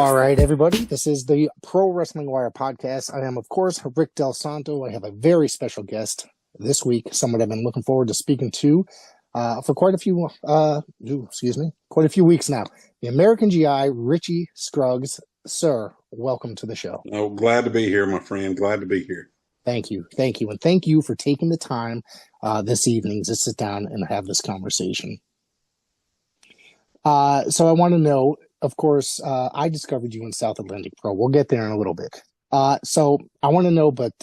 All right, everybody. This is the Pro Wrestling Wire podcast. I am, of course, Rick Del Santo. I have a very special guest this week, someone I've been looking forward to speaking to for quite a few weeks now. The American GI, Richie Scruggs. Sir, welcome to the show. Oh, glad to be here, my friend. Glad to be here. Thank you. And thank you for taking the time this evening to sit down and have this conversation. So I want to know, of course, I discovered you in South Atlantic Pro. We'll get there in a little bit. So I want to know, but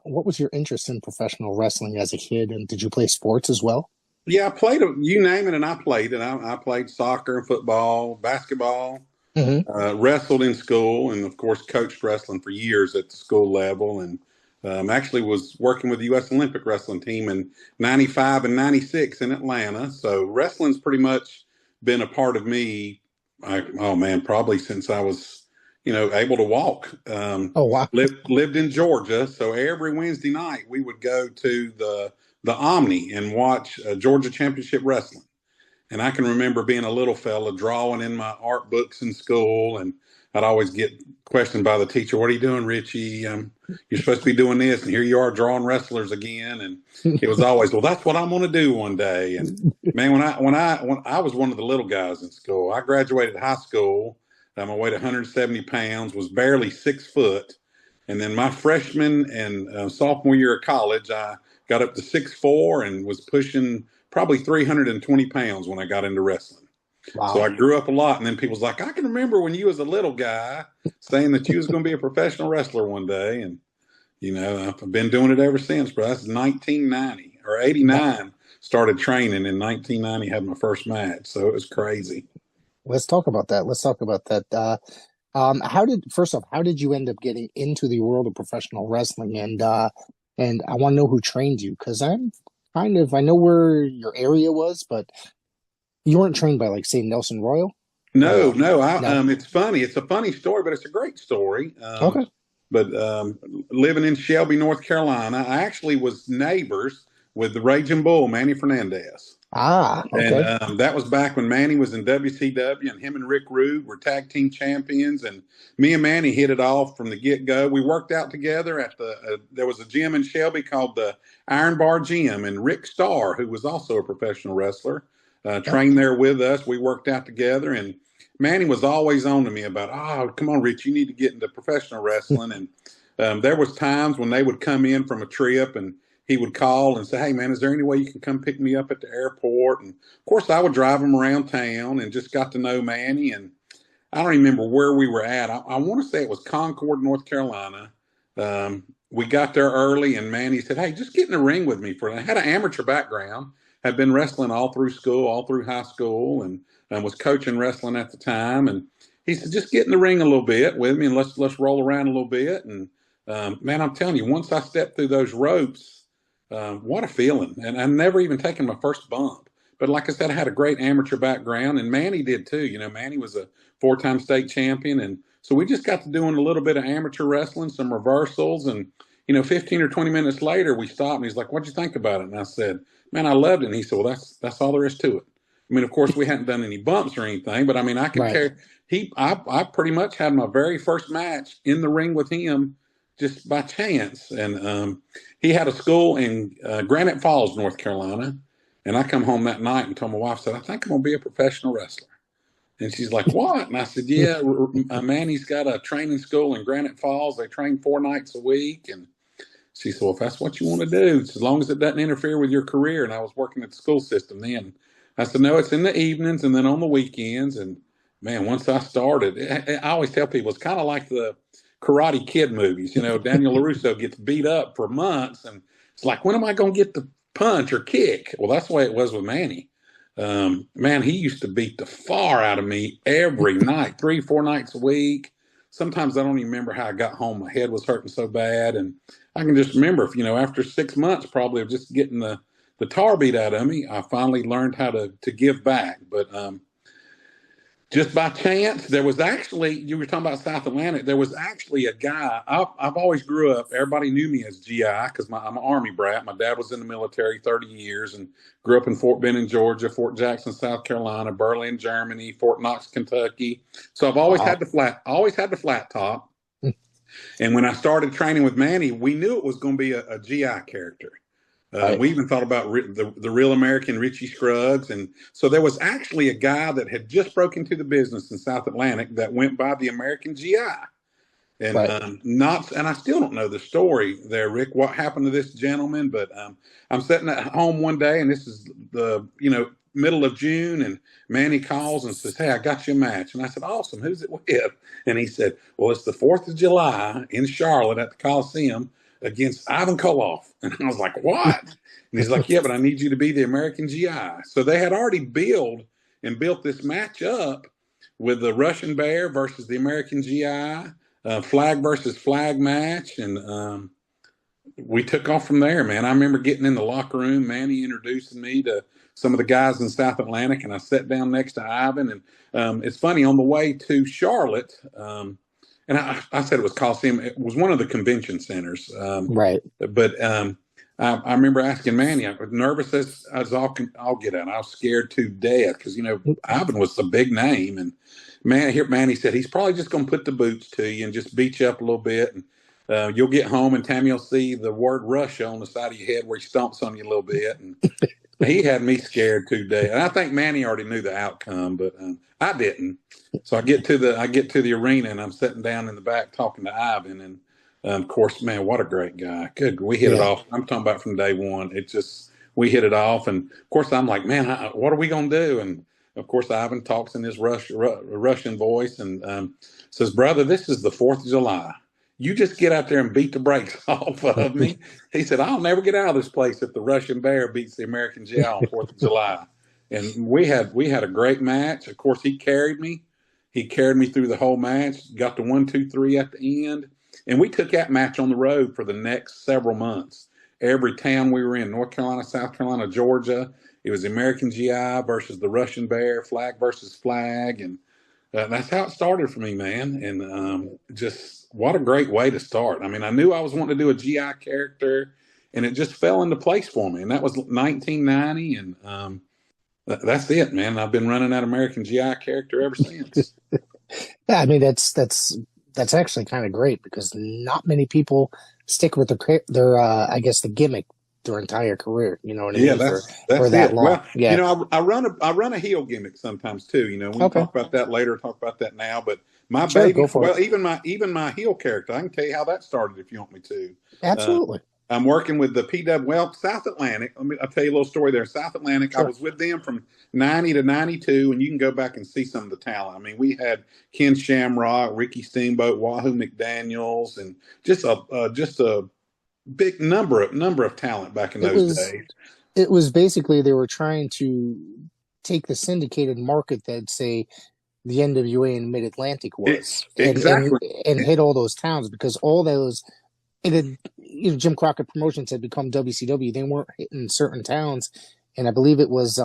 what was your interest in professional wrestling as a kid? And did you play sports as well? Yeah, I played, you name it, and I played it. I played soccer and football, basketball, wrestled in school, and, of course, coached wrestling for years at the school level. And actually was working with the U.S. Olympic wrestling team in 95 and 96 in Atlanta. So wrestling's pretty much been a part of me, probably since I was, able to walk. Oh, wow. Lived in Georgia. So every Wednesday night we would go to the Omni and watch Georgia Championship Wrestling. And I can remember being a little fella drawing in my art books in school, and I'd always get questioned by the teacher, "What are you doing, Richie? You're supposed to be doing this, and here you are drawing wrestlers again." And it was always, "Well, that's what I'm going to do one day." And man, when I was one of the little guys in school, I graduated high school. I weighed 170 pounds, was barely 6 foot, and then my freshman and sophomore year of college, I got up to 6'4" and was pushing probably 320 pounds when I got into wrestling. Wow. So I grew up a lot. And then people's like, "I can remember when you was a little guy saying that you was going to be a professional wrestler one day." And, I've been doing it ever since, bro. That's 1990 or 89. Started training in 1990, had my first match. So it was crazy. Let's talk about that. How did you end up getting into the world of professional wrestling? And I want to know who trained you, because I know where your area was, but you weren't trained by, say, Nelson Royal? No. It's funny. It's a funny story, but it's a great story. Okay. But living in Shelby, North Carolina, I actually was neighbors with the Raging Bull, Manny Fernandez. Okay. And that was back when Manny was in WCW, and him and Rick Rude were tag team champions. And me and Manny hit it off from the get-go. We worked out together at there was a gym in Shelby called the Iron Bar Gym, and Rick Starr, who was also a professional wrestler, trained there with us. We worked out together, and Manny was always on to me about, "Oh, come on, Rich, you need to get into professional wrestling." And there was times when they would come in from a trip, and he would call and say, "Hey, man, is there any way you can come pick me up at the airport?" And, of course, I would drive him around town and just got to know Manny. And I don't remember where we were at. I want to say it was Concord, North Carolina. We got there early, and Manny said, "Hey, just get in the ring with me." I had an amateur background, had been wrestling all through school, all through high school, and was coaching wrestling at the time. And he said, "Just get in the ring a little bit with me, and let's roll around a little bit." And, man, I'm telling you, once I stepped through those ropes, what a feeling. And I never even taken my first bump. But like I said, I had a great amateur background, and Manny did too. Manny was a 4-time state champion. And so we just got to doing a little bit of amateur wrestling, some reversals. And, 15 or 20 minutes later, we stopped, and he's like, "What'd you think about it?" And I said, "Man, I loved it." And he said, "Well, that's all there is to it." I mean, of course, we hadn't done any bumps or anything, but I mean, I could carry. I pretty much had my very first match in the ring with him just by chance. And he had a school in Granite Falls, North Carolina. And I come home that night and told my wife, said, "I think I'm going to be a professional wrestler." And she's like, "What?" And I said, "Yeah, Manny's got a training school in Granite Falls. They train 4 nights a week." And she said, "Well, if that's what you want to do, as long as it doesn't interfere with your career." And I was working at the school system then. I said, "No, it's in the evenings and then on the weekends." And, man, once I started, I always tell people it's kind of like the Karate Kid movies. Daniel LaRusso gets beat up for months, and it's like, when am I going to get the punch or kick? Well, that's the way it was with Manny. Man, he used to beat the far out of me every night, 3-4 nights a week. Sometimes I don't even remember how I got home. My head was hurting so bad. And I can just remember, after 6 months probably of just getting the tar beat out of me, I finally learned how to give back. But Just by chance, there was actually, you were talking about South Atlantic, there was actually a guy. I've always grew up, everybody knew me as GI because I'm an Army brat. My dad was in the military 30 years and grew up in Fort Benning, Georgia, Fort Jackson, South Carolina, Berlin, Germany, Fort Knox, Kentucky. So I've Wow. always had the flat top. And when I started training with Manny, we knew it was going to be a GI character. Right. We even thought about the real American Richie Scruggs. And so there was actually a guy that had just broke into the business in South Atlantic that went by the American GI. And Right. and I still don't know the story there, Rick, what happened to this gentleman. But I'm sitting at home one day, and this is the, middle of June, and Manny calls and says, "Hey, I got you a match." And I said, "Awesome. Who's it with?" And he said, "Well, it's the 4th of July in Charlotte at the Coliseum against Ivan Koloff." And I was like, "What?" And he's like, "Yeah, but I need you to be the American GI." So they had already built this match up with the Russian Bear versus the American GI, flag versus flag match. And we took off from there, man. I remember getting in the locker room, Manny introducing me to some of the guys in South Atlantic, and I sat down next to Ivan. And it's funny, on the way to Charlotte, and I said it was Coliseum. It was one of the convention centers. Right. But I remember asking Manny, I was nervous as I'll get out. I was scared to death because, Ivan was a big name. And Manny said, he's probably just going to put the boots to you and just beat you up a little bit. And you'll get home, and Tammy will see the word Russia on the side of your head where he stomps on you a little bit. And he had me scared to death. And I think Manny already knew the outcome, but I didn't. So I get to the arena, and I'm sitting down in the back talking to Ivan. And of course, man, what a great guy. Good. We hit it Yeah. off. I'm talking about from day one. We hit it off. And of course, I'm like, man, what are we going to do? And of course, Ivan talks in his Russian voice and says, "Brother, this is the 4th of July. You just get out there and beat the brakes off of me." He said, "I'll never get out of this place if the Russian Bear beats the American GI on 4th of July." And we had a great match. Of course, he carried me. He carried me through the whole match, got the 1, 2, 3 at the end. And we took that match on the road for the next several months. Every town we were in, North Carolina, South Carolina, Georgia, it was the American GI versus the Russian Bear, flag versus flag. And that's how it started for me, man. And just what a great way to start. I mean, I knew I was wanting to do a GI character, and it just fell into place for me. And that was 1990. And that's it, man. I've been running that American GI character ever since. Yeah, I mean that's actually kind of great because not many people stick with their I guess the gimmick their entire career. You know what I Yeah, mean? For that's that it. long. Well, Yeah. I run a heel gimmick sometimes too. We can Okay. talk about that later, talk about that now. But my Sure. Go baby, for it. well, even my heel character, I can tell you how that started if you want me to. Uh, Absolutely. I'm working with the well, South Atlantic. I'll tell you a little story there. South Atlantic, I Sure. was with them from 90 to 92, and you can go back and see some of the talent. I mean, we had Ken Shamrock, Ricky Steamboat, Wahoo McDaniels, and just a big number of talent back in It those was days. it was basically they were trying to take the syndicated market that say the NWA in Mid Atlantic was, Exactly. and hit all those towns because all those it had, Jim Crockett Promotions had become WCW. They weren't hitting certain towns, and I believe it was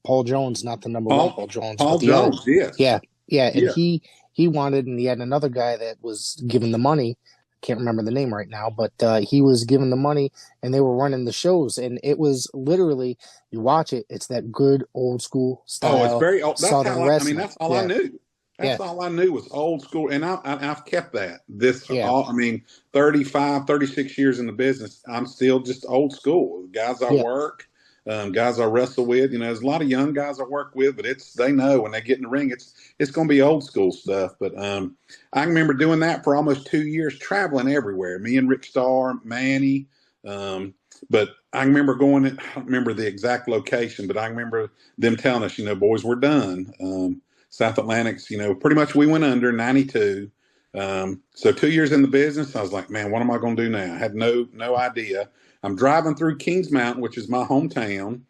Paul Jones, not the number one Paul Jones, but Paul the other. Jones, yes. Yeah, yeah, and Yeah. he wanted, and he had another guy that was given the money. Can't remember the name right now, but he was given the money, and they were running the shows, and it was literally you watch it. It's that good old school Oh, it's style very old. Southern wrestling. That's all I Yeah, knew. yeah, That's all I knew was old school. And I've kept that yeah, 35, 36 years in the business. I'm still just old school. The guys I yeah. work, guys I wrestle with, there's a lot of young guys I work with, but they know when they get in the ring, it's going to be old school stuff. But I remember doing that for almost 2 years, traveling everywhere. Me and Rick Starr, Manny, but I remember I don't remember the exact location, but I remember them telling us, boys, we're done. South Atlantic's, pretty much we went under 92. So 2 years in the business, I was like, man, what am I going to do now? I had no idea. I'm driving through Kings Mountain, which is my hometown.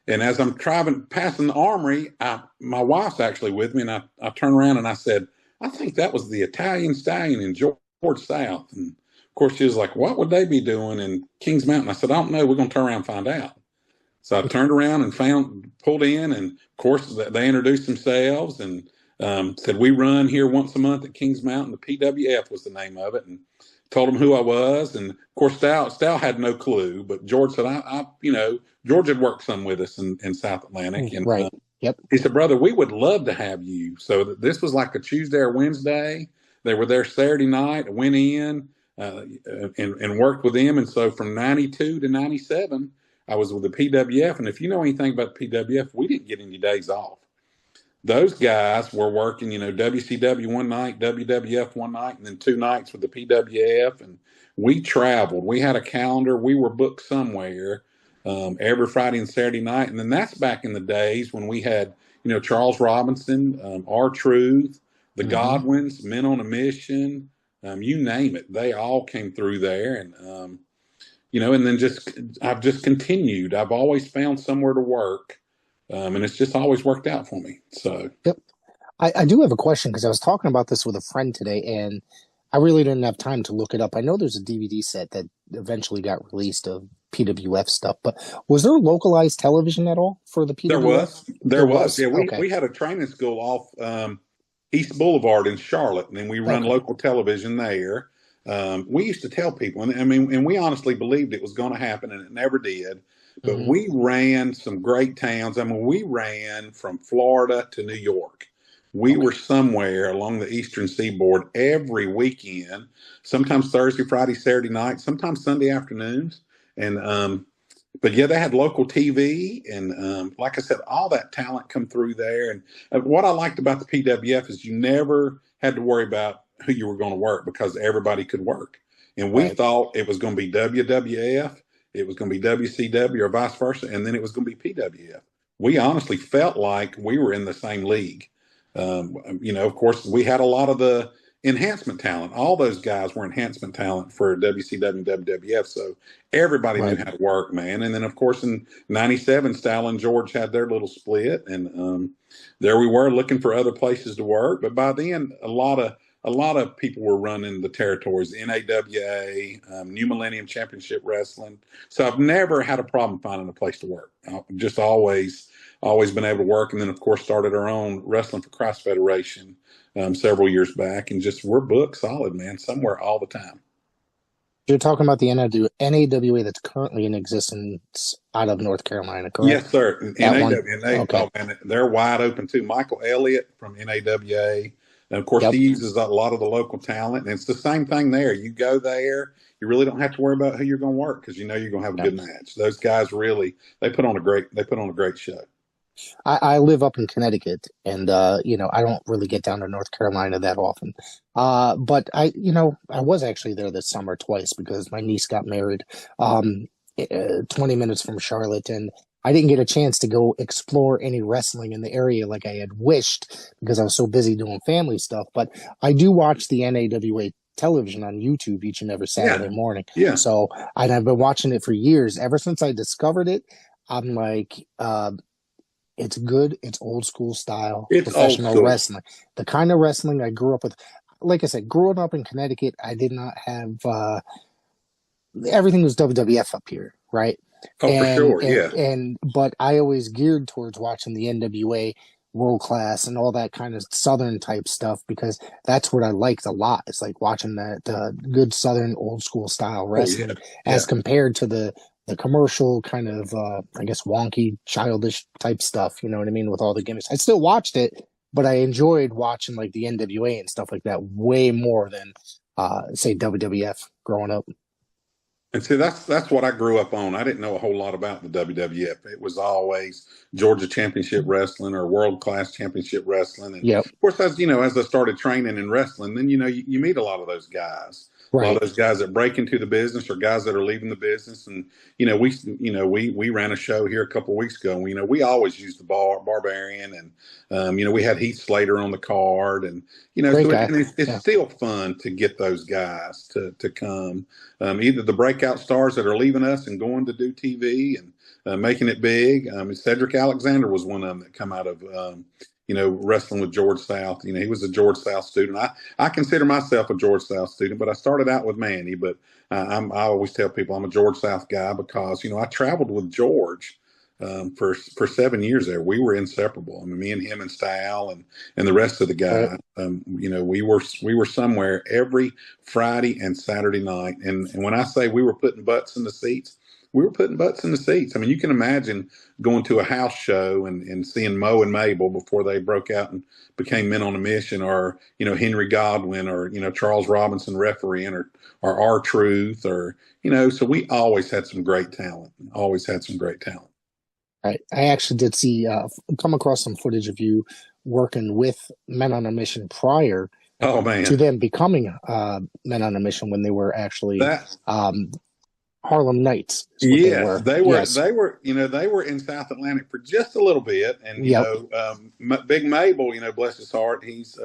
And as I'm driving, passing the armory, my wife's actually with me. And I turn around and I said, I think that was the Italian Stallion in George South. And of course, she was like, what would they be doing in Kings Mountain? I said, I don't know. We're going to turn around and find out. So I turned around and pulled in, and of course they introduced themselves and said, "We run here once a month at Kings Mountain. The PWF was the name of it," and told them who I was. And of course, Stal had no clue, but George said, George had worked some with us in South Atlantic, and Right. Yep. he said, "Brother, we would love to have you." So this was like a Tuesday or Wednesday. They were there Saturday night. I went in and worked with them. And so from 92 to 97, I was with the PWF. And if you know anything about the PWF, we didn't get any days off. Those guys were working, WCW one night, WWF one night, and then 2 nights with the PWF. And we traveled. We had a calendar. We were booked somewhere every Friday and Saturday night. And then that's back in the days when we had, Charles Robinson, R-Truth, the Hmm. Godwins, Men on a Mission, you name it. They all came through there. And, and then I've just continued. I've always found somewhere to work. And it's just always worked out for me. So, Yep. I do have a question because I was talking about this with a friend today, and I really didn't have time to look it up. I know there's a DVD set that eventually got released of PWF stuff, but was there localized television at all for the There PWF? was. There There was. was. Yeah, Okay. we had a training school off East Boulevard in Charlotte, and then we run Okay. local television there. We used to tell people, and I mean, and we honestly believed it was going to happen, and it never did. But Hmm. we ran some great towns. I mean, we ran from Florida to New York. We were Okay. somewhere along the Eastern Seaboard every weekend, sometimes Thursday, Friday, Saturday night, sometimes Sunday afternoons. And but yeah, they had local TV, and like I said, all that talent come through there. And what I liked about the PWF is you never had to worry about who you were going to work because everybody could work. And we Right. thought it was going to be WWF, it was going to be WCW, or vice versa, and then it was going to be PWF. We honestly felt like we were in the same league. Of course, we had a lot of the enhancement talent. All those guys were enhancement talent for WCW and WWF. So everybody knew Right. how to work, man. And then, of course, in '97, Stal and George had their little split, and there we were looking for other places to work. But by then, a lot of people were running the territories, NAWA, New Millennium Championship Wrestling. So I've never had a problem finding a place to work. I've just always been able to work. And then, of course, started our own Wrestling for Christ Federation several years back. And just we're booked solid, man, somewhere all the time. You're talking about the NAWA that's currently in existence out of North Carolina, correct? Yes, sir. That one. NAWA, and they, Okay. oh man, they're wide open too. Michael Elliott from NAWA, and of course, he Yep. uses a lot of the local talent, and it's the same thing there. You go there, you really don't have to worry about who you're going to work because you know you're going to have a Yep. good match. Those guys really they put on a great show. I live up in Connecticut, and I don't really get down to North Carolina that often. But I was actually there this summer twice because my niece got married, 20 minutes from Charlotte, and I didn't get a chance to go explore any wrestling in the area like I had wished because I was so busy doing family stuff. But I do watch the NAWA television on YouTube each and every Yeah, Saturday morning. yeah, So, and I've been watching it for years. Ever since I discovered it, I'm like, it's good. It's old school style it's old professional school. wrestling. The kind of wrestling I grew up with. Like I said, growing up in Connecticut, I did not have everything was WWF up here, right? Oh, for And sure. and Yeah, and but I always geared towards watching the NWA World Class and all that kind of Southern type stuff because that's what I liked a lot. It's like watching that good Southern old school style oh yeah, wrestling yeah. as compared to the commercial kind of I guess wonky childish type stuff. You know what I mean? With all the gimmicks, I still watched it, but I enjoyed watching like the NWA and stuff like that way more than say WWF growing up. And see, that's what I grew up on. I didn't know a whole lot about the WWF. It was always Georgia Championship Wrestling or World Class Championship Wrestling. And Yep. of course, as I started training in wrestling, then you meet a lot of those guys. A lot of Right. those guys that break into the business or guys that are leaving the business. And we ran a show here a couple of weeks ago. And, we always used the Barbarian, and we had Heath Slater on the card, and Great so guy. it's Yeah. still fun to get those guys to come, either the breakout stars that are leaving us and going to do TV and making it big. Cedric Alexander was one of them that come out of wrestling with George South. He was a George South student. I consider myself a George South student, but I started out with Manny. But I always tell people I'm a George South guy because I traveled with George for 7 years there. We were inseparable. I mean, me and him and Stal and the rest of the Right. guys. We were somewhere every Friday and Saturday night. And when I say we were putting butts in the seats, we were putting butts in the seats. I mean, you can imagine going to a house show and seeing Mo and Mabel before they broke out and became Men on a Mission, or Henry Godwin, or Charles Robinson refereeing, or R Truth, or so we always had some great talent. Always had some great talent. I actually did see come across some footage of you working with Men on a Mission prior Oh to man, them becoming Men on a Mission, when they were actually that Harlem Knights is what they yes, were. they were. Yes. They were. They were in South Atlantic for just a little bit, and Yep. Big Mabel, bless his heart, he's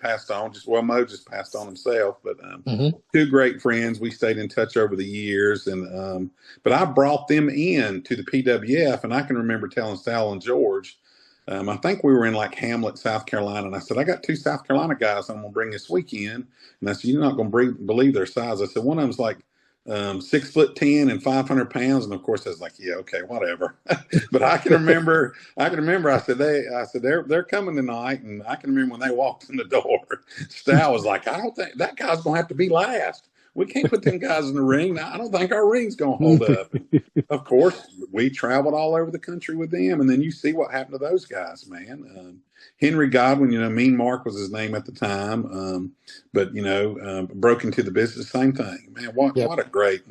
passed on. Mo just passed on himself, but hmm two great friends. We stayed in touch over the years, and but I brought them in to the PWF, and I can remember telling Sal and George. I think we were in like Hamlet, South Carolina, and I said, I got two South Carolina guys I'm going to bring this weekend. And I said, you're not going to believe their size. I said, one of them's like 6'10" and 500 pounds, and of course I was like, yeah, okay, whatever. But I can remember. I said they're coming tonight, and I can remember when they walked in the door. Stal was like, I don't think that guy's gonna have to be last. We can't put 10 guys in the ring. I don't think our ring's gonna hold up. And of course, we traveled all over the country with them, and then you see what happened to those guys, man. Henry Godwin, Mean Mark was his name at the time, but broke into the business, same thing, man. What a great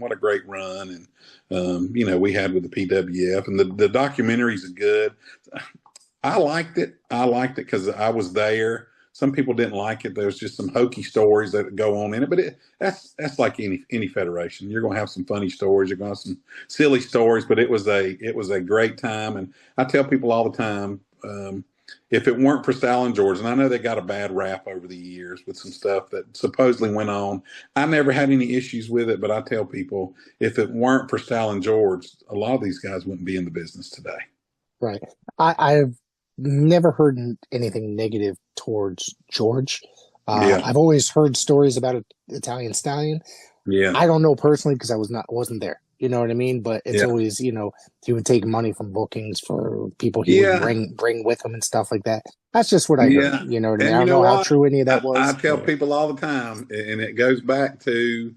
run, and we had with the PWF, and the documentaries are good. I liked it because I was there. Some people didn't like it. There was just some hokey stories that go on in it, but that's like any federation. You're going to have some funny stories. You're going to have some silly stories, but it was a great time. And I tell people all the time, if it weren't for Sal and George, and I know they got a bad rap over the years with some stuff that supposedly went on, I never had any issues with it. But I tell people, if it weren't for Sal and George, a lot of these guys wouldn't be in the business today. Right. I've never heard anything negative towards George. Yeah. I've always heard stories about Italian Stallion. Yeah. I don't know personally because I wasn't there. You know what I mean? But it's always, he would take money from bookings for people he would bring with him and stuff like that. That's just what I heard. You know what I mean? I don't know how true any of that was. I tell people all the time, and it goes back to,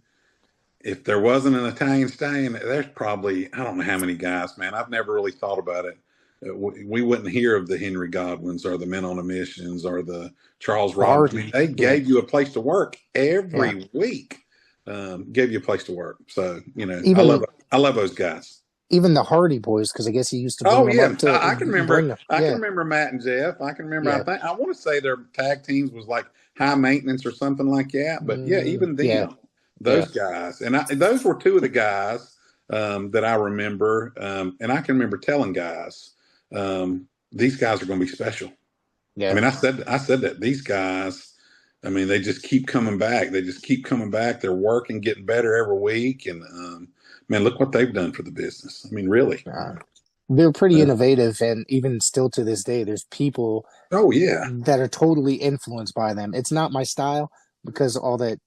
if there wasn't an Italian Stallion, there's probably, I don't know how many guys, man. I've never really thought about it. We wouldn't hear of the Henry Godwins or the Men on a Missions or the Charles Robinson. I mean, they gave you a place to work every week. Gave you a place to work. So, I love those guys. Even the Hardy Boys, because I guess he used to bring them up to I can remember. I can remember Matt and Jeff. I can remember. I want to say their tag teams was like High Maintenance or something like that. But even them, those guys, and those were two of the guys that I remember. And I can remember telling guys, these guys are going to be special. Yeah. I mean, I said that these guys, I mean, they just keep coming back. They're working, getting better every week. And, man, look what they've done for the business. I mean, really. They're pretty innovative. And even still to this day, there's people that are totally influenced by them. It's not my style because all that,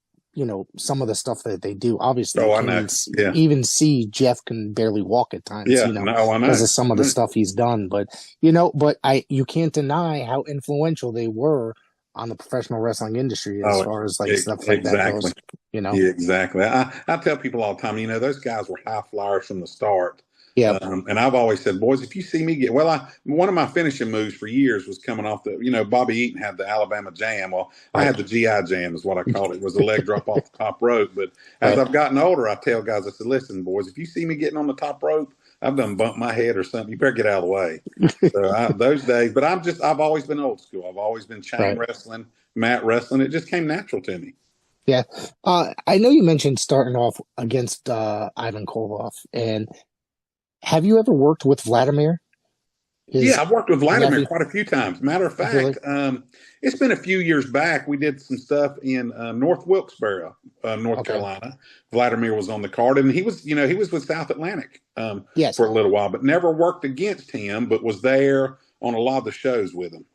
some of the stuff that they do, obviously, I know. Even see Jeff can barely walk at times, I know. Because of some of the stuff he's done. But, you can't deny how influential they were on the professional wrestling industry as far as stuff like that goes. Yeah, exactly. I tell people all the time, those guys were high flyers from the start. Yeah. And I've always said, boys, if you see me one of my finishing moves for years was coming off Bobby Eaton had the Alabama Jam. Well, I had the GI Jam is what I called it. It was the leg drop off the top rope. But as I've gotten older, I tell guys, I said, listen, boys, if you see me getting on the top rope, I've done bumped my head or something. You better get out of the way. So those days, but I've always been old school. I've always been chain wrestling, mat wrestling. It just came natural to me. Yeah. I know you mentioned starting off against Ivan Koloff, and have you ever worked with Vladimir? I've worked with Vladimir quite a few times. Matter of fact, it's been a few years back. We did some stuff in North Wilkesboro, North Carolina. Vladimir was on the card, and he was with South Atlantic for a little while, but never worked against him, but was there on a lot of the shows with him.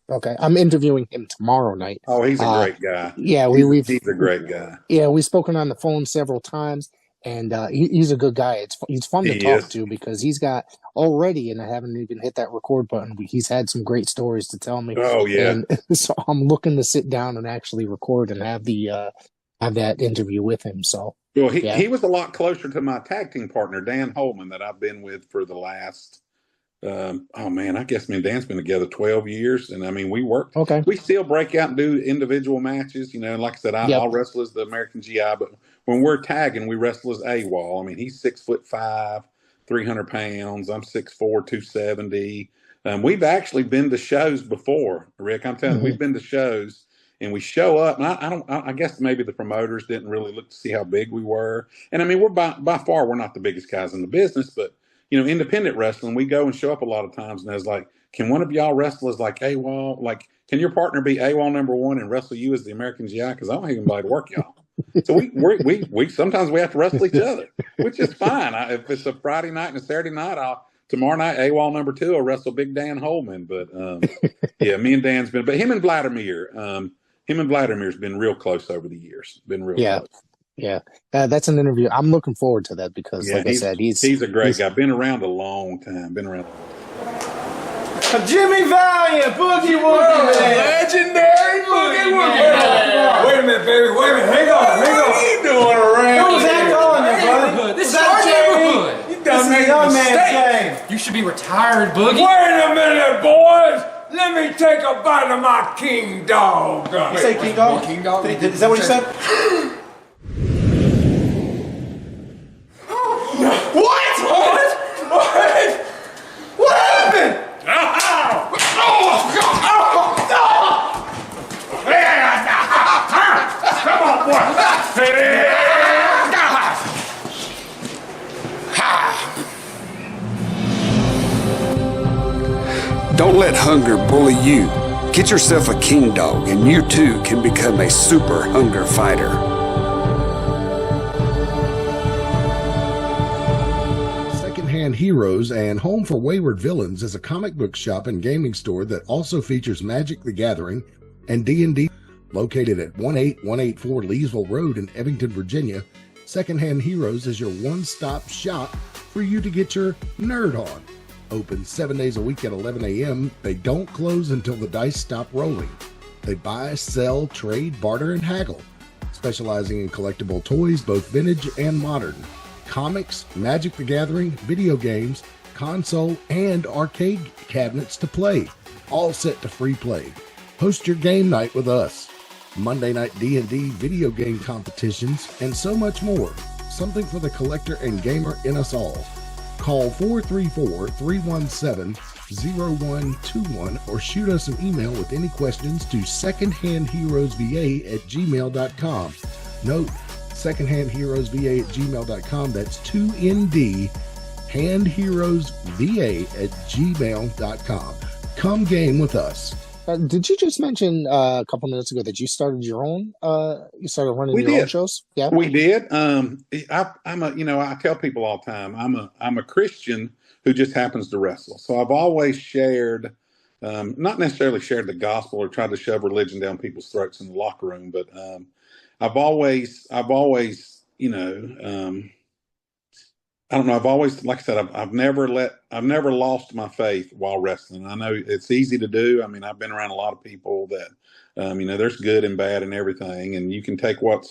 Okay, I'm interviewing him tomorrow night. Oh, he's a great guy. Yeah, he's a great guy. Yeah, we've spoken on the phone several times. and he's a good guy. He's fun to He talk is. to because he's got already, and I haven't even hit that record button. He's had some great stories to tell me, Oh yeah. and so I'm looking to sit down and actually record and have that interview with him. So Well, yeah, he was a lot closer to my tag team partner, Dan Holman, that I've been with for the last, oh man, I guess me and Dan's been together 12 years. And I mean, okay, we still break out and do individual matches. You know, and like I said, yep, I'll wrestle as the American GI, but when we're tagging, we wrestle as AWOL. I mean, he's 6'5", 300 pounds. I'm 6'4", 270. We've actually been to shows before, Rick. I'm telling you, hmm we've been to shows and we show up, and I guess maybe the promoters didn't really look to see how big we were. And I mean, we're by far, we're not the biggest guys in the business, but independent wrestling, we go and show up a lot of times, and I was like, can one of y'all wrestle as like AWOL? Like, can your partner be AWOL #1 and wrestle you as the American GI? Because I don't think anybody to work y'all. So we sometimes we have to wrestle each other, which is fine. If it's a Friday night and a Saturday night, tomorrow night AWOL #2 will wrestle Big Dan Holman. But yeah, me and Dan's been, but him and Vladimir's been real close over the years. Been real yeah, close. yeah. That's an interview. I'm looking forward to that because, Yeah, like I said, he's a great guy. Been around a long time. Been around. Jimmy Valiant, Boogie Woogie Man. Legendary Boogie Woogie Man. Wait a minute, baby. Wait a minute. Hang on. What are you doing around What was that here? calling you, brother? This is Was that our Jamie? neighborhood. You done made a young man's game. You should be retired, Boogie. Wait a minute, boys! Let me take a bite of my king dog. You say King Dog? King Dog? Is that what you said? What? What happened? Come on, boy. Don't let hunger bully you. Get yourself a king dog, and you too can become a super hunger fighter. Secondhand Heroes and Home for Wayward Villains is a comic book shop and gaming store that also features Magic the Gathering and D&D. Located at 18184 Leesville Road in Ebbington, Virginia, Secondhand Heroes is your one-stop shop for you to get your nerd on. Open 7 days a week at 11 a.m. They don't close until the dice stop rolling. They buy, sell, trade, barter, and haggle, specializing in collectible toys, both vintage and modern, comics, Magic the Gathering, video games, console, and arcade cabinets to play, all set to free play. Host your game night with us. Monday night D&D video game competitions, and so much more. Something for the collector and gamer in us all. Call 434-317-0121 or shoot us an email with any questions to secondhandheroesva@gmail.com. Note, secondhandheroesva@gmail.com. That's 2ND, handheroesva@gmail.com. Come game with us. Did you just mention a couple minutes ago that you started your own? You started running We your own did. shows? Yeah. We did. I'm I tell people all the time, I'm a Christian who just happens to wrestle. So I've always shared, not necessarily shared the gospel or tried to shove religion down people's throats in the locker room, but I've always, I don't know. I've always, like I said, I've never lost my faith while wrestling. I know it's easy to do. I mean, I've been around a lot of people that, there's good and bad and everything, and you can take what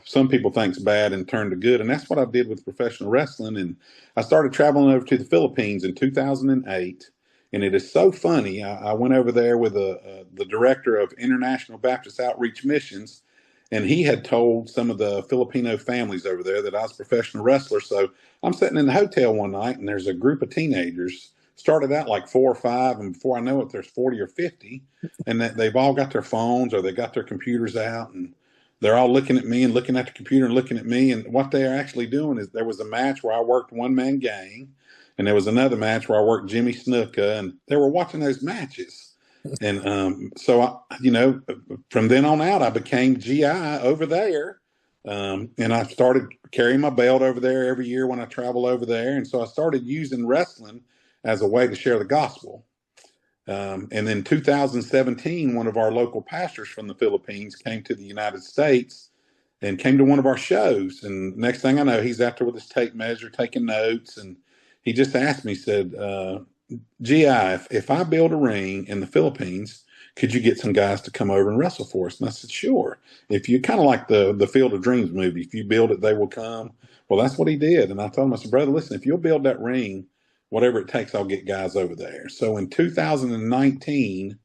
some people think's bad and turn to good. And that's what I did with professional wrestling. And I started traveling over to the Philippines in 2008. And it is so funny. I went over there with the director of International Baptist Outreach Missions, and he had told some of the Filipino families over there that I was a professional wrestler. So I'm sitting in the hotel one night, and there's a group of teenagers, started out like 4 or 5, and before I know it, there's 40 or 50, and that they've all got their phones or they got their computers out, and they're all looking at me and looking at the computer and looking at me. And what they're actually doing is, there was a match where I worked one-man gang, and there was another match where I worked Jimmy Snuka, and they were watching those matches. And so, from then on out, I became GI over there. And I started carrying my belt over there every year when I travel over there. And so I started using wrestling as a way to share the gospel. And then 2017, one of our local pastors from the Philippines came to the United States and came to one of our shows. And next thing I know, he's out there with his tape measure, taking notes. And he just asked me, he said, GI, if I build a ring in the Philippines, could you get some guys to come over and wrestle for us? And I said, sure. If you kind of like the Field of Dreams movie, if you build it, they will come. Well, that's what he did. And I told him, I said, brother, listen, if you'll build that ring, whatever it takes, I'll get guys over there. So in 2019,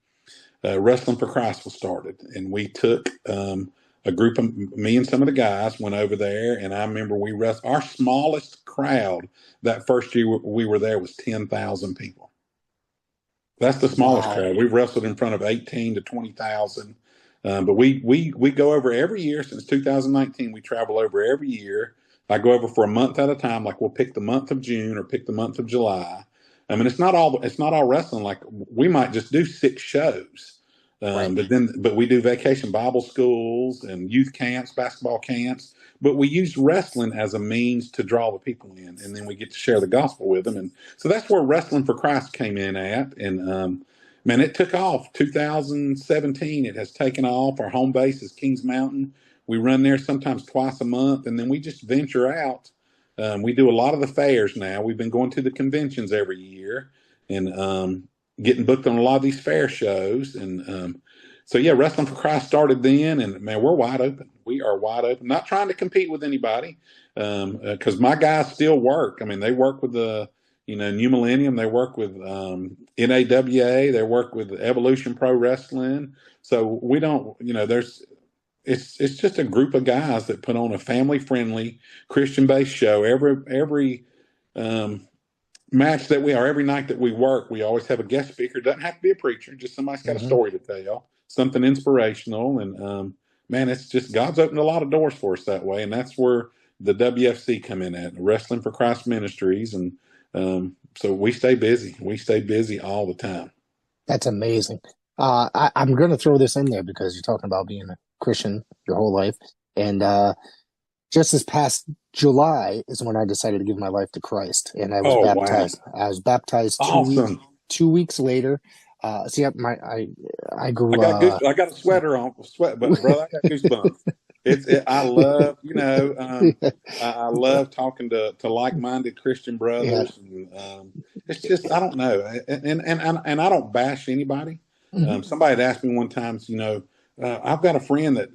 Wrestling for Christ was started. And we took a group of me and some of the guys went over there. And I remember our smallest crowd that first year we were there was 10,000 people. That's the smallest crowd. We've wrestled in front of 18 to 20,000. But we go over every year since 2019. We travel over every year. I go over for a month at a time. Like we'll pick the month of June or pick the month of July. I mean, it's not all wrestling. Like we might just do 6 shows. But we do vacation Bible schools and youth camps, basketball camps. But we use wrestling as a means to draw the people in, and then we get to share the gospel with them. And so that's where Wrestling for Christ came in at. And man, it took off. 2017, it has taken off. Our home base is Kings Mountain. We run there sometimes twice a month, and then we just venture out. We do a lot of the fairs now. We've been going to the conventions every year and getting booked on a lot of these fair shows. And so, yeah, Wrestling for Christ started then, and man, we're wide open. We are wide open. Not trying to compete with anybody because my guys still work. I mean, they work with the New Millennium. They work with NAWA. They work with Evolution Pro Wrestling. So we don't, it's just a group of guys that put on a family-friendly, Christian-based show. Every match that every night that we work, we always have a guest speaker. It doesn't have to be a preacher, just somebody's got a story to tell, something inspirational. And man, it's just God's opened a lot of doors for us that way. And that's where the WFC come in at, Wrestling for Christ Ministries. And so we stay busy. We stay busy all the time. That's amazing. I'm going to throw this in there because you're talking about being a Christian your whole life. And just this past July is when I decided to give my life to Christ, and I was baptized. Wow. I was baptized two weeks later. See, I grew up. I got a sweater on, but brother, I got goosebumps. I love, I love talking to like-minded Christian brothers. Yeah. And, it's just, I don't know, and I don't bash anybody. Somebody had asked me one time, I've got a friend that,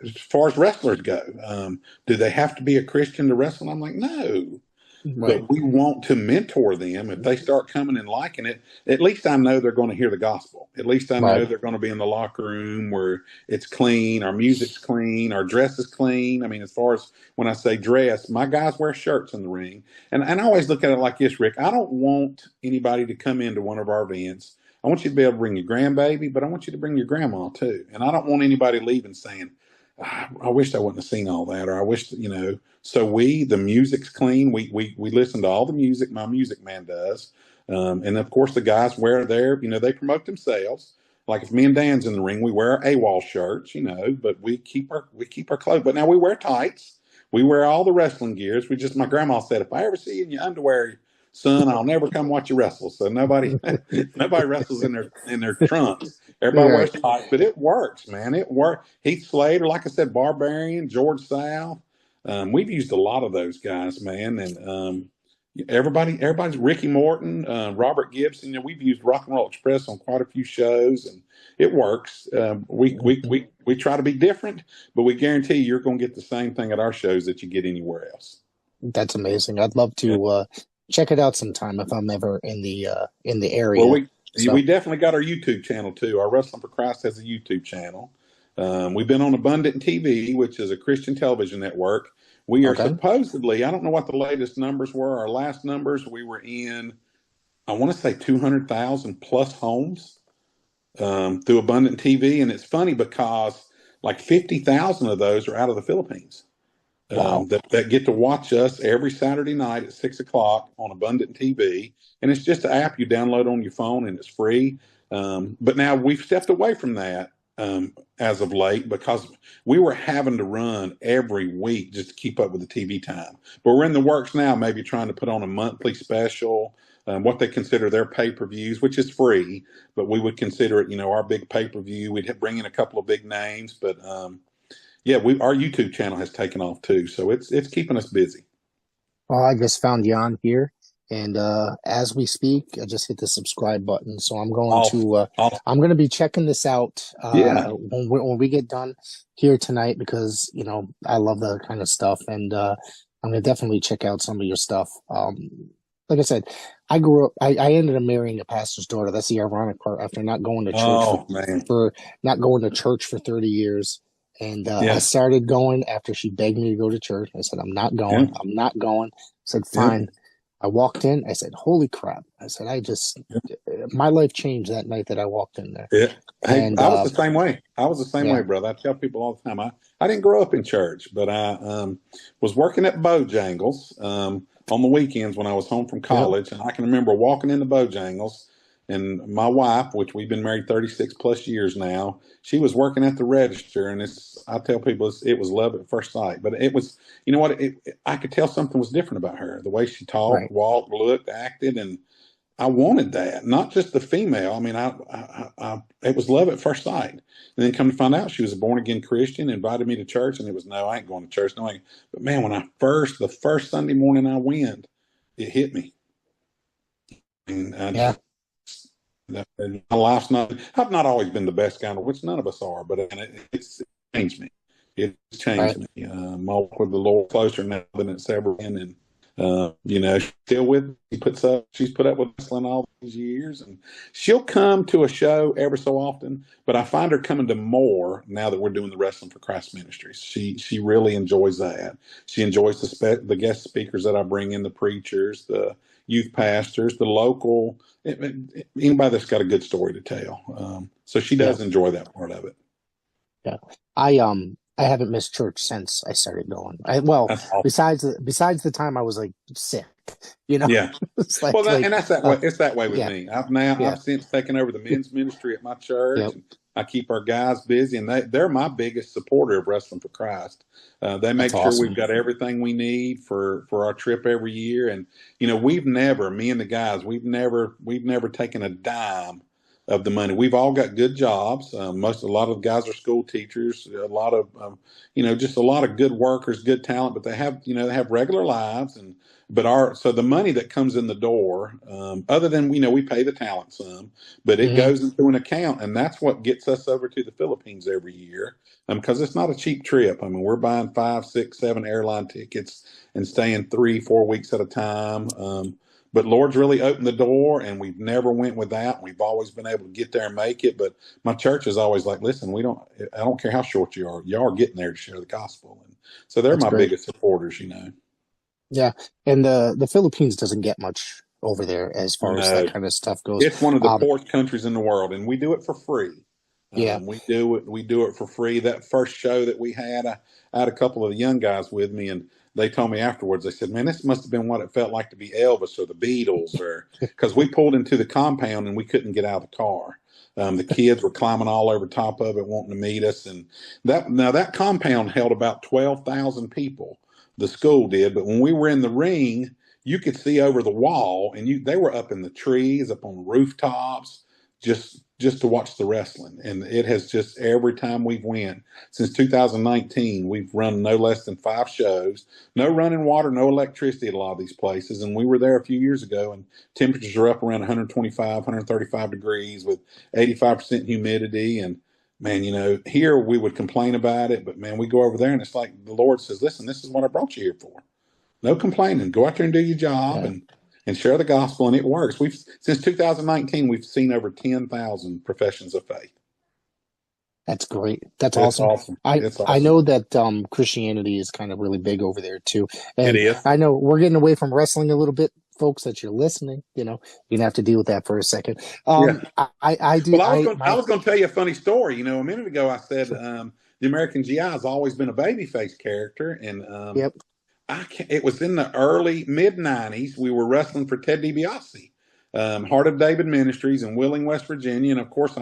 as far as wrestlers go, do they have to be a Christian to wrestle? I'm like, no. Right. But we want to mentor them. If they start coming and liking it, at least I know they're going to hear the gospel. At least I know they're going to be in the locker room where it's clean, our music's clean, our dress is clean. I mean, as far as when I say dress, my guys wear shirts in the ring. And I always look at it like this, Rick. I don't want anybody to come into one of our events. I want you to be able to bring your grandbaby, but I want you to bring your grandma too. And I don't want anybody leaving saying, I wish I wouldn't have seen all that, or I wish, so the music's clean. We listen to all the music my music man does. And of course the guys wear they promote themselves. Like if me and Dan's in the ring, we wear our AWOL shirts, but we keep our clothes. But now we wear tights. We wear all the wrestling gears. My grandma said, if I ever see you in your underwear, son, I'll never come watch you wrestle. So nobody wrestles in their trunks. Everybody wears tights, but it works, man. It works. Heath Slater, like I said, Barbarian, George South. We've used a lot of those guys, man. And everybody's Ricky Morton, Robert Gibson. We've used Rock and Roll Express on quite a few shows, and it works. We try to be different, but we guarantee you're going to get the same thing at our shows that you get anywhere else. That's amazing. I'd love to check it out sometime if I'm ever in the area. Well, we definitely got our YouTube channel too. Our Wrestling for Christ has a YouTube channel. We've been on Abundant TV, which is a Christian television network. We are supposedly, I don't know what the latest numbers were. Our last numbers, we were in, I want to say 200,000 plus homes through Abundant TV. And it's funny because like 50,000 of those are out of the Philippines. Wow. That get to watch us every Saturday night at 6:00 on Abundant TV. And it's just an app you download on your phone and it's free. But now we've stepped away from that as of late because we were having to run every week just to keep up with the TV time. But we're in the works now, maybe trying to put on a monthly special, what they consider their pay-per-views, which is free, but we would consider it, our big pay-per-view. We'd bring in a couple of big names, but Yeah, our YouTube channel has taken off too, so it's keeping us busy. Well, I just found you on here, and as we speak, I just hit the subscribe button. So Awesome. Awesome. I'm going to be checking this out Yeah. when we get done here tonight, because I love that kind of stuff, and I'm going to definitely check out some of your stuff. Like I said, I ended up marrying a pastor's daughter. That's the ironic part. After not going to church Oh man. for not going to church for 30 years. And I Yeah. started going after she begged me to go to church. I said, I'm not going. Yeah. I'm not going. I said, Yeah. fine. I walked in. I said, holy crap. I said, my life changed that night that I walked in there. Yeah. Hey, And I was the same way. I was the same yeah. way, brother. I tell people all the time. I didn't grow up in church, but I was working at Bojangles on the weekends when I was home from college, and I can remember walking into Bojangles, and my wife, which we've been married 36 plus years now, she was working at the register, and I tell people it was love at first sight. But it was, you know what? I could tell something was different about her, the way she talked, Right. walked, looked, acted, and I wanted that, not just the female. I mean, it was love at first sight. And then come to find out she was a born again Christian, invited me to church, and it was, no, I ain't going to church. No, I ain't. But man, when the first Sunday morning I went, it hit me. And Yeah. my life's I've not always been the best guy, which none of us are, but it's changed me. It's changed me. My walk with the Lord closer now than it's ever been. And, still with me. She's put up with wrestling all these years, and she'll come to a show every so often, but I find her coming to more now that we're doing the Wrestling for Christ Ministries. She really enjoys that. She enjoys the guest speakers that I bring in, the preachers, the youth pastors, the local, anybody that's got a good story to tell. So she does enjoy that part of it. Yeah. I haven't missed church since I started going. Awesome. besides the time I was like sick, Yeah. It's like, and that's that way. It's that way with me. I've since taken over the men's ministry at my church. Yep. And I keep our guys busy, and they're my biggest supporter of Wrestling for Christ. They make sure we've got everything we need for our trip every year. And me and the guys, we've never taken a dime of the money. We've all got good jobs. A lot of the guys are school teachers. A lot of just a lot of good workers, good talent. But they have regular lives, so the money that comes in the door, other than we pay the talent some, but it goes into an account, and that's what gets us over to the Philippines every year. Because it's not a cheap trip. I mean, we're buying 5, 6, 7 airline tickets and staying 3, 4 weeks at a time. But Lord's really opened the door, and we've never went without. We've always been able to get there and make it. But my church is always like, listen, I don't care how short you are. Y'all are getting there to share the gospel. And so they're my biggest supporters, Yeah. And the Philippines doesn't get much over there as far as that kind of stuff goes. It's one of the poorest countries in the world, and we do it for free. We do it for free. That first show that we had, I had a couple of the young guys with me, and they told me afterwards, they said, man, this must have been what it felt like to be Elvis or the Beatles, because we pulled into the compound and we couldn't get out of the car. The kids were climbing all over top of it, wanting to meet us. And that compound held about 12,000 people. The school did. But when we were in the ring, you could see over the wall, and they were up in the trees, up on the rooftops, just to watch the wrestling. And it has just, every time we've went since 2019, we've run no less than 5 shows, no running water, no electricity at a lot of these places. And we were there a few years ago, and temperatures are up around 125, 135 degrees with 85% humidity. And man, here we would complain about it, but man, we go over there and it's like the Lord says, listen, this is what I brought you here for. No complaining. Go out there and do your job and share the gospel, and it works. Since 2019, we've seen over 10,000 professions of faith. That's great. That's awesome. I know that Christianity is kind of really big over there too. And it is. I know we're getting away from wrestling a little bit, folks, that you're listening. You're gonna have to deal with that for a second. I do. Well, I was going to tell you a funny story. A minute ago I said the American GI has always been a babyface character, and it was in the early mid-90s. We were wrestling for Ted DiBiase, Heart of David Ministries in Wheeling, West Virginia. And of course,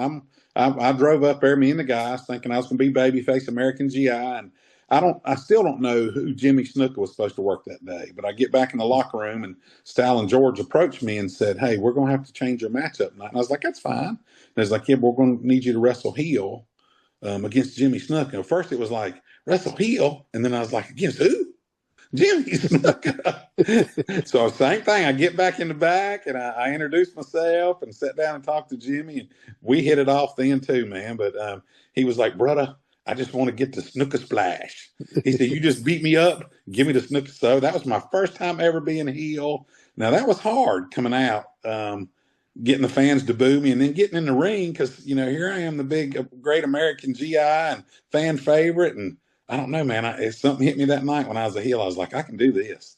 I drove up there, me and the guys, thinking I was going to be babyface American GI. And I still don't know who Jimmy Snuka was supposed to work that day. But I get back in the locker room, and Stal and George approached me and said, hey, we're going to have to change your matchup tonight. And I was like, that's fine. And I was like, yeah, but we're going to need you to wrestle heel. against Jimmy Snuka. At first, it was like wrestle heel, and then I was like, against who? Jimmy Snuka. So same thing. I get back in the back, and I introduced myself and sat down and talked to Jimmy, and we hit it off then too, man. But he was like, brother, I just want to get the Snuka splash. He said, you just beat me up, give me the Snuka. So that was my first time ever being a heel. Now that was hard coming out, getting the fans to boo me, and then getting in the ring because here I am, the big great American GI and fan favorite, and I don't know, man. Something hit me that night when I was a heel. I was like, I can do this.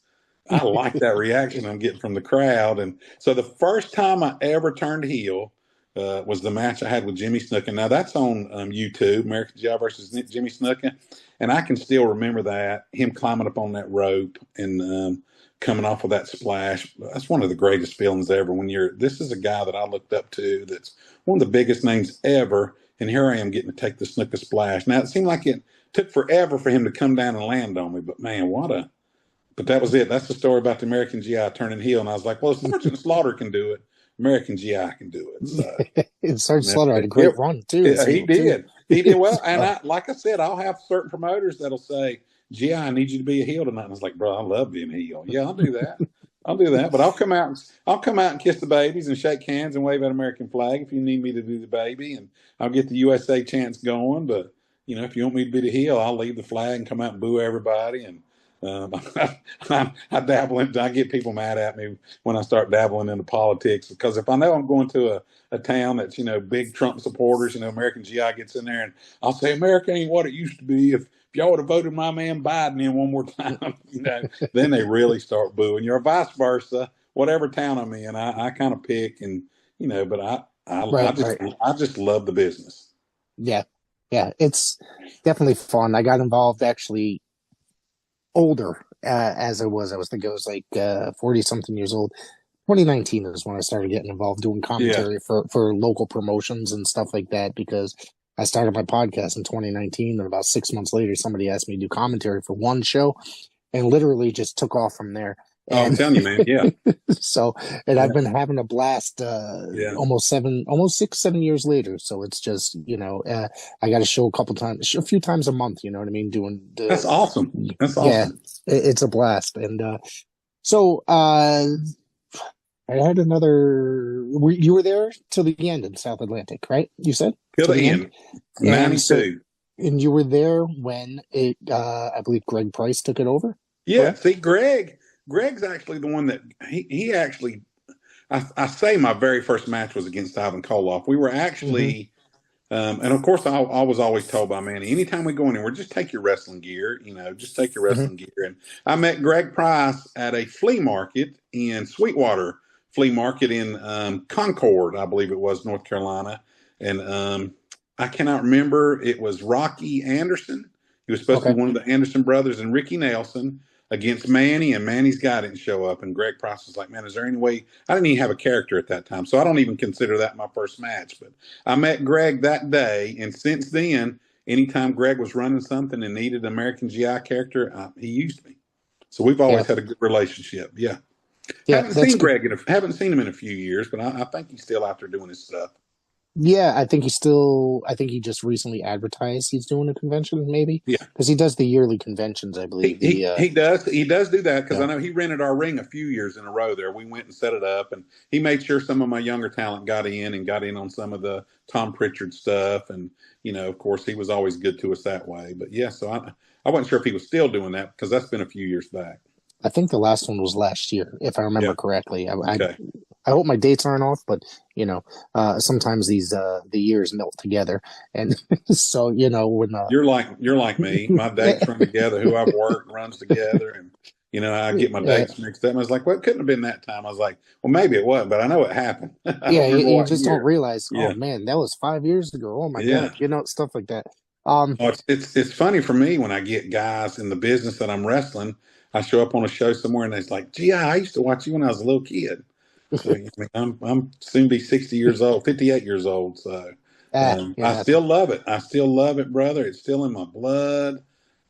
I like that reaction I'm getting from the crowd. And so the first time I ever turned heel was the match I had with Jimmy Snuka. Now that's on YouTube, American GI versus Jimmy Snuka. And I can still remember that, him climbing up on that rope and coming off of that splash. That's one of the greatest feelings ever this is a guy that I looked up to that's one of the biggest names ever. And here I am getting to take the Snuka splash. Now it seemed like it took forever for him to come down and land on me, but man, but that was it. That's the story about the American GI turning heel. And I was like, well, if Sergeant Slaughter can do it, American GI can do it. So, and Sergeant Slaughter had a great run too. He did. He did well. And like I said, I'll have certain promoters that'll say, GI, I need you to be a heel tonight. And I was like, bro, I love being a heel. Yeah, I'll do that. I'll do that. But I'll come out and kiss the babies and shake hands and wave that American flag if you need me to do the baby, and I'll get the USA chants going. But if you want me to be the heel, I'll leave the flag and come out and boo everybody. And I dabble I get people mad at me when I start dabbling into politics, because if I know I'm going to a town that's, big Trump supporters, American GI gets in there and I'll say, America ain't what it used to be. If y'all would have voted my man Biden in one more time, then they really start booing. You're vice versa, whatever town I'm in, I kind of pick and, but I just love the business. Yeah. Yeah, it's definitely fun. I got involved actually older as I was. I think I was like 40-something years old. 2019 is when I started getting involved doing commentary for local promotions and stuff like that, because I started my podcast in 2019, and about 6 months later, somebody asked me to do commentary for one show and literally just took off from there. I'm telling you, man. Yeah. So, and I've been having a blast, almost 6-7 years later. So it's just, I got a show a few times a month, you know what I mean? That's awesome. That's awesome. Yeah, it's a blast. And, I had you were there till the end in South Atlantic, right? You said? Till the end. 92. And you were there when I believe Greg Price took it over? Yeah. Correct? See, Greg's actually the one that he actually, I say my very first match was against Ivan Koloff. We were actually, and of course I was always told by Manny, anytime we go anywhere, just take your wrestling gear, just take your wrestling gear. And I met Greg Price at a flea market in Sweetwater Flea Market in Concord, I believe it was, North Carolina. And I cannot remember. It was Rocky Anderson. He was supposed to be one of the Anderson brothers, and Ricky Nelson against Manny, and Manny's guy didn't show up. And Greg Price was like, man, is there any way? I didn't even have a character at that time, so I don't even consider that my first match. But I met Greg that day, and since then, anytime Greg was running something and needed an American GI character, he used me. So we've always had a good relationship. Yeah. Haven't seen him in a few years, but I think he's still out there doing his stuff. Yeah, I think he just recently advertised he's doing a convention, maybe. Yeah, because he does the yearly conventions, I believe. He does do that, because I know he rented our ring a few years in a row there. We went and set it up, and he made sure some of my younger talent got in on some of the Tom Pritchard stuff, and of course, he was always good to us that way. But yeah, so I wasn't sure if he was still doing that, because that's been a few years back. I think the last one was last year, if I remember correctly. I hope my dates aren't off, but sometimes these the years melt together, and so when you're like me, my dates run together. Who I've worked runs together, and I get my dates mixed up. And I was like, well, it couldn't have been that time. I was like, well, maybe it was, but I know it happened. Yeah, you just don't realize. Oh man, that was 5 years ago. Oh my god, stuff like that. It's funny for me when I get guys in the business that I'm wrestling. I show up on a show somewhere, and it's like, gee, I used to watch you when I was a little kid. So, I'm soon to be 60 years old, 58 years old. So I still love it. I still love it, brother. It's still in my blood.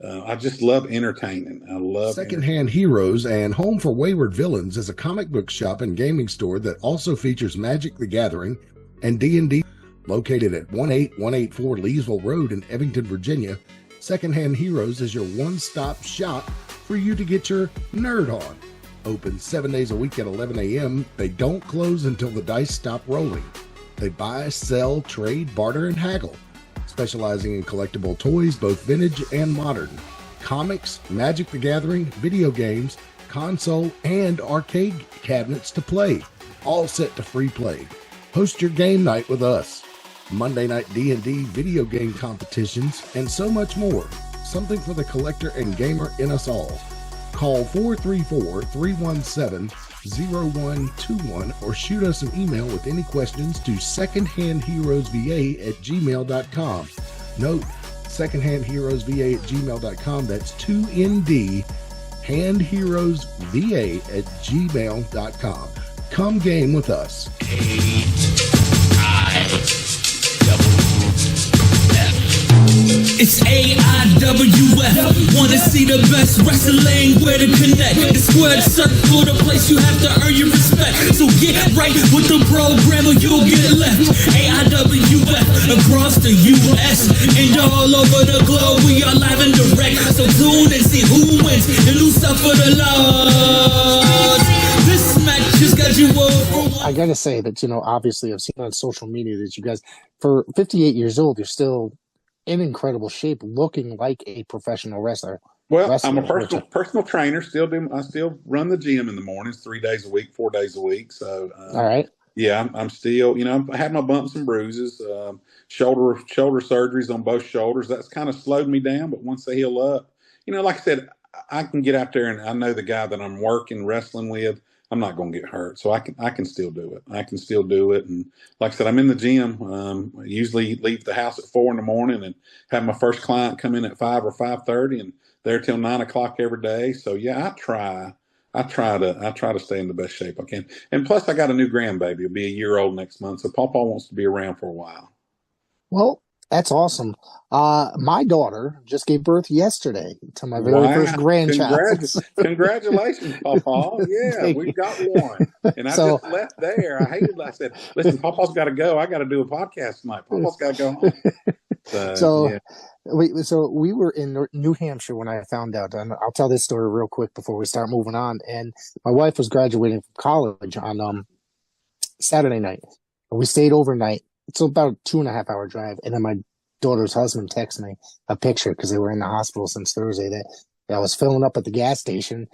I just love entertaining. I love Secondhand Heroes and Home for Wayward Villains is a comic book shop and gaming store that also features Magic the Gathering and D&D. Located at 18184 Leesville Road in Evington, Virginia, Secondhand Heroes is your one-stop shop for you to get your nerd on. Open 7 days a week at 11 a.m. They don't close until the dice stop rolling. They buy, sell, trade, barter, and haggle, specializing in collectible toys, both vintage and modern, comics, Magic the Gathering, video games, console, and arcade cabinets to play, all set to free play. Host your game night with us. Monday night D&D video game competitions, and so much more. Something for the collector and gamer in us all. Call 434-317-0121 or shoot us an email with any questions to secondhandheroesva@gmail.com. Note, secondhandheroesva@gmail.com. That's 2ND, handheroesva@gmail.com. Come game with us. It's AIWF. Wanna see the best wrestling? Where to connect? The squared circle, the place you have to earn your respect. So get right with the program or you'll get left. AIWF across the US and all over the globe. We are live and direct. So tune and see who wins and lose stuff for the Lord. This match just got you over. I gotta say that, obviously I've seen on social media that you guys, for 58 years old, you're still in incredible shape, looking like a professional wrestler. Well, I'm a personal trainer. I still run the gym in the mornings, 3 days a week, 4 days a week. So, all right. Yeah, I'm still, I had my bumps and bruises, shoulder surgeries on both shoulders. That's kind of slowed me down, but once they heal up, like I said, I can get out there and I know the guy that I'm working wrestling with. I'm not going to get hurt, so I can still do it. I can still do it, and like I said, I'm in the gym. I usually leave the house at 4 a.m. and have my first client come in at 5 or 5:30, and there till 9 o'clock every day. So yeah, I try to stay in the best shape I can. And plus, I got a new grandbaby. It'll be a year old next month, so Pawpaw wants to be around for a while. Well, that's awesome. My daughter just gave birth yesterday to my very first grandchild. Congratulations, Pawpaw. Yeah, we've got one. And I just left there. I said, listen, Pawpaw's got to go. I got to do a podcast tonight. Pawpaw's got to go home. Yeah. We were in New Hampshire when I found out, and I'll tell this story real quick before we start moving on. And my wife was graduating from college on Saturday night. We stayed overnight. It's about a 2.5-hour drive. And then my daughter's husband texted me a picture because they were in the hospital since Thursday that I was filling up at the gas station.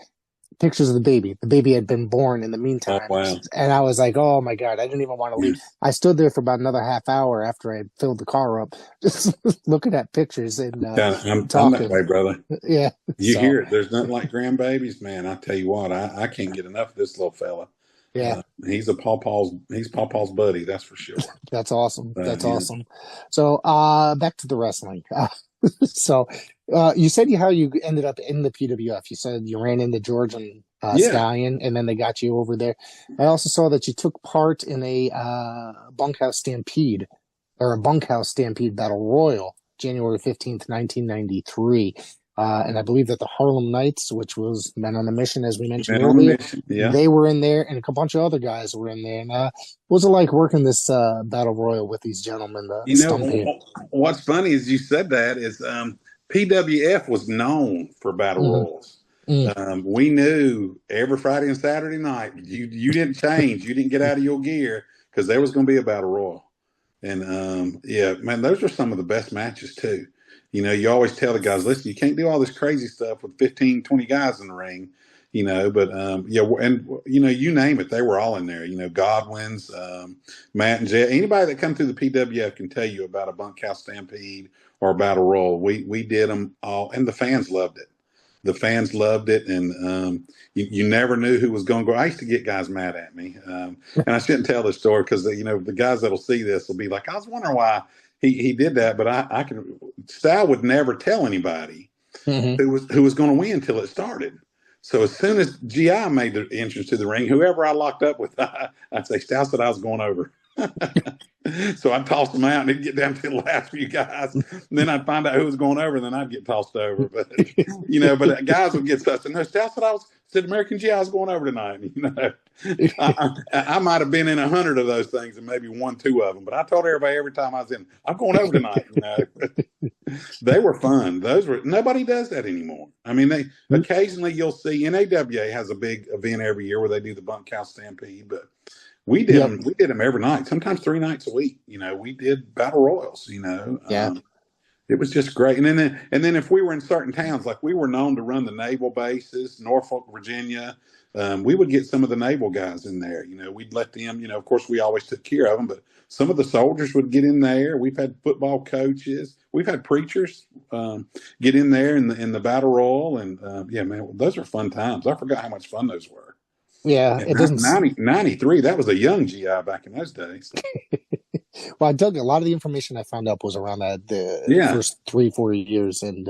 Pictures of the baby. The baby had been born in the meantime. Oh, wow. And I was like, oh my God, I didn't even want to leave. I stood there for about another half hour after I filled the car up, just looking at pictures and I'm talking. that way, brother. Yeah. You hear it. There's nothing like grandbabies, man. I tell you what, I can't get enough of this little fella. Yeah. He's Pawpaw's buddy, that's for sure. That's awesome. Awesome. So back to the wrestling. So you said how you ended up in the PWF. You said you ran into George and Stallion, and then they got you over there. I also saw that you took part in a bunkhouse stampede battle royal, January 15th, 1993. And I believe that the Harlem Knights, which was Men on a Mission, as we mentioned earlier, they were in there, and a bunch of other guys were in there. And what was it like working this battle royal with these gentlemen? What's funny is you said that is PWF was known for battle royals. We knew every Friday and Saturday night you didn't change, you didn't get out of your gear because there was going to be a battle royal. And man, those are some of the best matches too. You always tell the guys, listen, you can't do all this crazy stuff with 15, 20 guys in the ring, but, and, you name it, they were all in there, Godwin's, Matt and Jet, anybody that come through the PWF can tell you about a bunkhouse stampede or a battle royal. We did them all, and the fans loved it. The fans loved it, and you never knew who was going to go. I used to get guys mad at me, and I shouldn't tell this story because, the guys that'll see this will be like, I was wondering why he did that, but I can. Sal would never tell anybody who was going to win until it started. So as soon as GI made the entrance to the ring, whoever I locked up with, I'd say, Sal said I was going over. So I'd toss them out and it'd get down to the last few guys. And then I'd find out who was going over, and then I'd get tossed over. But but guys would get sussed. And that's what I said, American G, I was going over tonight. I might have been in 100 of those things and maybe won 2 of them. But I told everybody every time I was in, I'm going over tonight. They were fun. Nobody does that anymore. I mean, occasionally you'll see NAWA has a big event every year where they do the bunkhouse stampede, but we did them. We did them every night, sometimes 3 nights a week. We did battle royals. It was just great. And then if we were in certain towns, like we were known to run the naval bases, Norfolk, Virginia, we would get some of the naval guys in there. We'd let them. Of course, we always took care of them, but some of the soldiers would get in there. We've had football coaches. We've had preachers get in there in the battle royal, and man, those are fun times. I forgot how much fun those were. Yeah, it doesn't. 93. That was a young GI back in those days. Well, Doug, a lot of the information I found up was around the first 3-4 years, and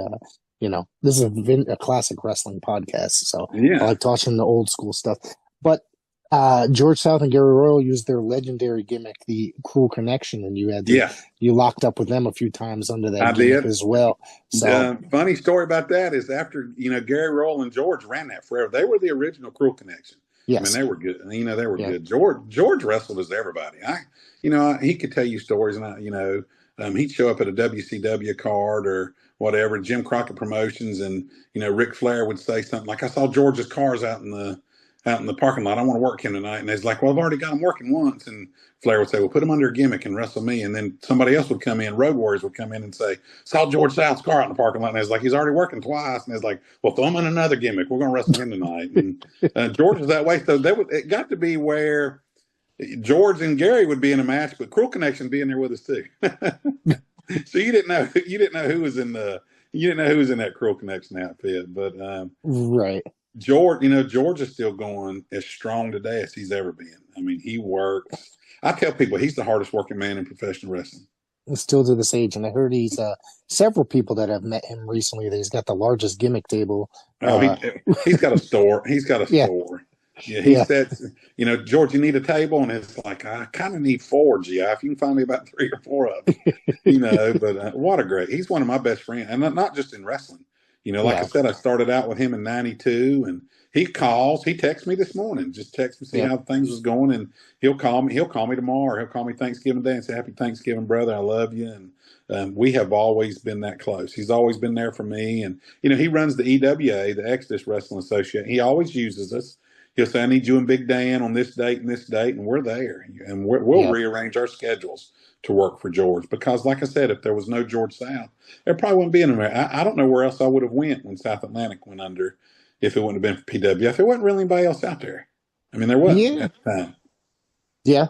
this is a classic wrestling podcast, so I like watching the old school stuff. But George South and Gary Royal used their legendary gimmick, the Cruel Connection, and you locked up with them a few times under that gimmick as well. So, funny story about that is after Gary Royal and George ran that forever. They were the original Cruel Connection. Yes. I mean, they were good. They were good. George wrestled as everybody. He could tell you stories, and he'd show up at a WCW card or whatever, Jim Crockett Promotions, and Ric Flair would say something like, "I saw George's cars out in the parking lot. I want to work him tonight." And he's like, "Well, I've already got him working once." And Flair would say, "Well, put him under a gimmick and wrestle me." And then somebody else would come in, Road Warriors would come in and say, "Saw George South's car out in the parking lot." And he's like, "He's already working twice." And he's like, "Well, throw him in another gimmick. We're going to wrestle him tonight." And George was that way. So it got to be where George and Gary would be in a match, but Cruel Connection be in there with us too. So you didn't know who was in that Cruel Connection outfit, but right. George is still going as strong today as he's ever been. I mean, he works. I tell people he's the hardest working man in professional wrestling. Still to this age, and I heard he's several people that have met him recently that he's got the largest gimmick table. He's got a store. He's got a store. Yeah, he said, "George, you need a table," and it's like, I kind of need 4, GI. If you can find me about 3 or 4 of them, But what a great! He's one of my best friends, and not just in wrestling. I said, I started out with him in '92, and he texts me this morning, just text me, see how things was going, and he'll call me tomorrow, or he'll call me Thanksgiving Day and say, "Happy Thanksgiving, brother. I love you." And we have always been that close. He's always been there for me, and he runs the EWA, the Exodus Wrestling Association. He always uses us. He'll say, "I need you and Big Dan on this date and this date," and we're there, and we'll rearrange our schedules to work for George, because, like I said, if there was no George South, there probably wouldn't be an America. I don't know where else I would have went when South Atlantic went under, if it wouldn't have been for PWF. There wasn't really anybody else out there. I mean, there wasn't at the time. Yeah.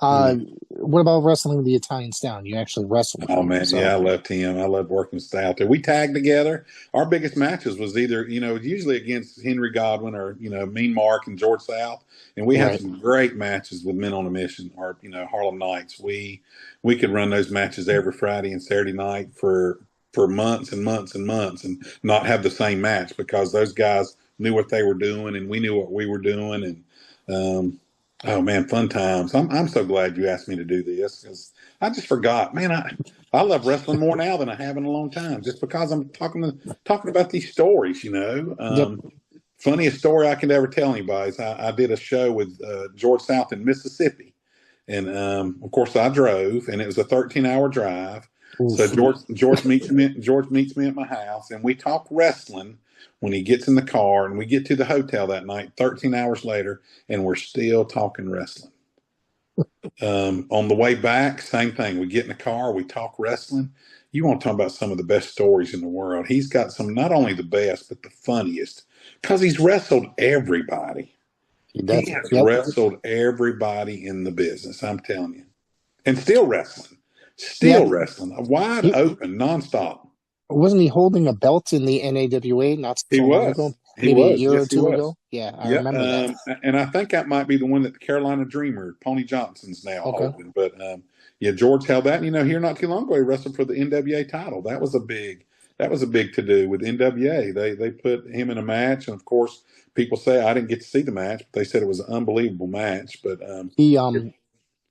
What about wrestling the Italian Stallion? You actually wrestled with him. Oh, man, I loved him. I loved working with Stout there. We tagged together. Our biggest matches was either, usually against Henry Godwin or, Mean Mark and George South. And we had some great matches with Men on a Mission or, Harlem Nights. We could run those matches every Friday and Saturday night for months and months and months and not have the same match, because those guys knew what they were doing and we knew what we were doing. And, oh man, fun times. I'm so glad you asked me to do this, because I just forgot. Man, I love wrestling more now than I have in a long time, just because I'm talking about these stories, Funniest story I could ever tell anybody is I did a show with George South in Mississippi. And of course I drove, and it was a 13-hour drive. Ooh. So George meets me at my house, and we talk wrestling when he gets in the car, and we get to the hotel that night 13 hours later, and we're still talking wrestling. On the way back, same thing. We get in the car, we talk wrestling. You want to talk about some of the best stories in the world. He's got some, not only the best, but the funniest, because he's wrestled everybody. He has wrestled everybody in the business, I'm telling you. And still wrestling. Wrestling. Wide open, nonstop. Wasn't he holding a belt in the NAWA not so long ago? Maybe a year or two ago? Yeah, I remember that. And I think that might be the one that the Carolina Dreamer, Pony Johnson's now holding. But George held that. And, here not too long ago, he wrestled for the NWA title. That was a big to-do with NWA. They put him in a match. And, of course, people say I didn't get to see the match, but they said it was an unbelievable match. But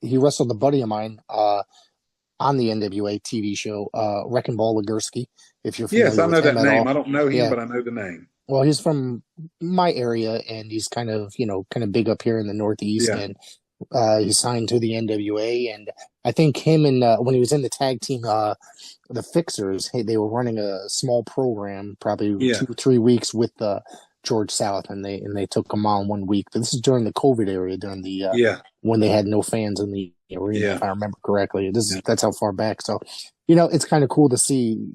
he wrestled a buddy of mine on the NWA TV show, Wrecking Ball Legursky, if you're Yes, familiar I with know him that at name. all. I don't know him, Yeah. but I know the name. Well, he's from my area, and he's kind of big up here in the Northeast, Yeah. and he signed to the NWA, and I think him and when he was in the tag team, the Fixers, hey, they were running a small program, probably Yeah. 2-3 weeks with George South, and they took him on 1 week. But this is during the COVID area, during the Yeah. when they had no fans in the arena, Yeah. if I remember correctly. Yeah. That's how far back. So, it's kind of cool to see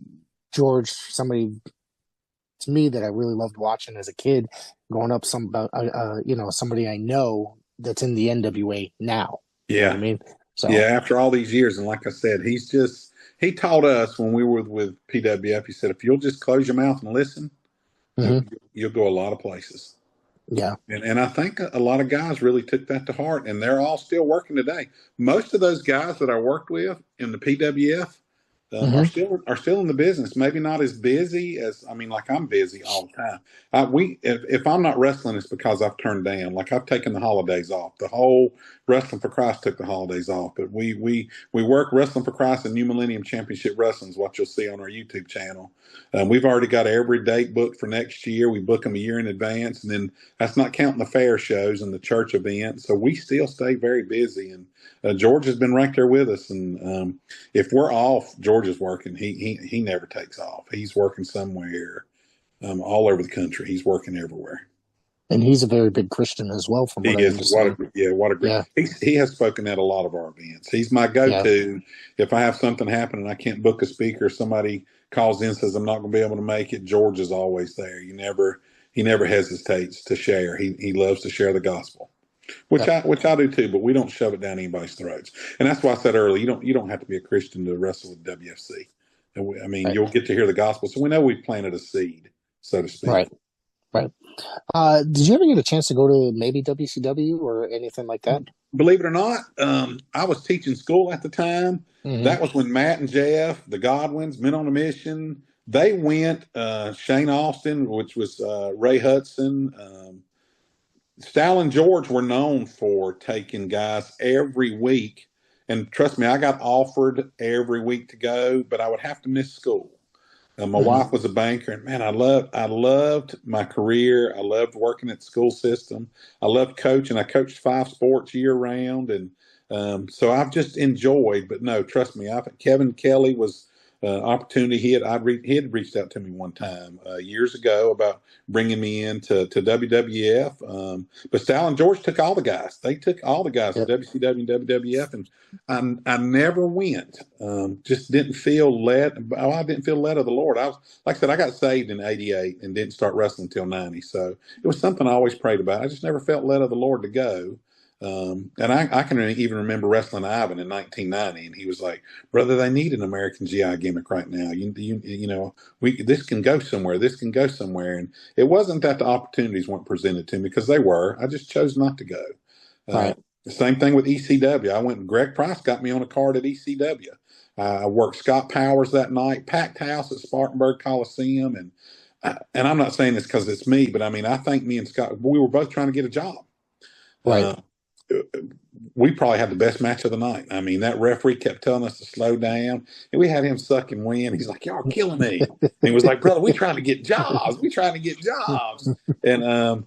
George, somebody to me that I really loved watching as a kid, going up somebody I know that's in the NWA now. You know what I Yeah. mean? So Yeah, after all these years, and like I said, he taught us when we were with PWF. He said, if you'll just close your mouth and listen, Mhm. you'll go a lot of places. yeah, And I think a lot of guys really took that to heart, and they're all still working today. Most of those guys that I worked with in the PWF are still in the business. Maybe not as busy as like I'm busy all the time. If I'm not wrestling, it's because I've turned down. Like I've taken the holidays off. The whole Wrestling for Christ took the holidays off. But we work Wrestling for Christ and New Millennium Championship Wrestling is what you'll see on our YouTube channel. We've already got every date booked for next year. We book them a year in advance, and then that's not counting the fair shows and the church events. So we still stay very busy. And George has been right there with us. And if we're off, George is working. He never takes off. He's working somewhere all over the country. He's working everywhere. and he's a very big Christian as well, from what I He is. understand. What a great. Yeah. He has spoken at a lot of our events. He's my go-to. If I have something happen and I can't book a speaker, somebody calls in and says I'm not going to be able to make it. George is always there. He never hesitates to share. He loves to share the gospel, which I do too. But we don't shove it down anybody's throats. And that's why I said earlier, you don't have to be a Christian to wrestle with WFC. You'll get to hear the gospel. So we know we've planted a seed, so to speak. Right. Did you ever get a chance to go to maybe WCW or anything like that? Believe it or not, I was teaching school at the time. Mhm. That was when Matt and Jeff, the Godwins, Men on a Mission, they went. Shane Austin, which was Ray Hudson, Stal and George were known for taking guys every week. And trust me, I got offered every week to go, but I would have to miss school. My wife was a banker, and man, I loved my career. I loved working at the school system. I loved coaching. I coached 5 sports year round, and so I've just enjoyed. But no, trust me, Kevin Kelly was opportunity. He had reached out to me one time years ago about bringing me into WWF. But Stal and George took all the guys. They took all the guys to WCW and WWF, and I never went. Just didn't feel led. I didn't feel led of the Lord. I was, like I said, I got saved in '88 and didn't start wrestling until '90. So it was something I always prayed about. I just never felt led of the Lord to go. And I can even remember wrestling Ivan in 1990, and he was like, "Brother, they need an American GI gimmick right now. This can go somewhere. This can go somewhere." And it wasn't that the opportunities weren't presented to me, because they were. I just chose not to go. Right. The same thing with ECW. I went. Greg Price got me on a card at ECW. I worked Scott Powers that night, packed house at Spartanburg Coliseum, and I'm not saying this because it's me, but I think me and Scott, we were both trying to get a job. Right. We probably had the best match of the night. That referee kept telling us to slow down, and we had him sucking wind. He's like, "Y'all are killing me." And he was like, "Brother, we trying to get jobs. We trying to get jobs." And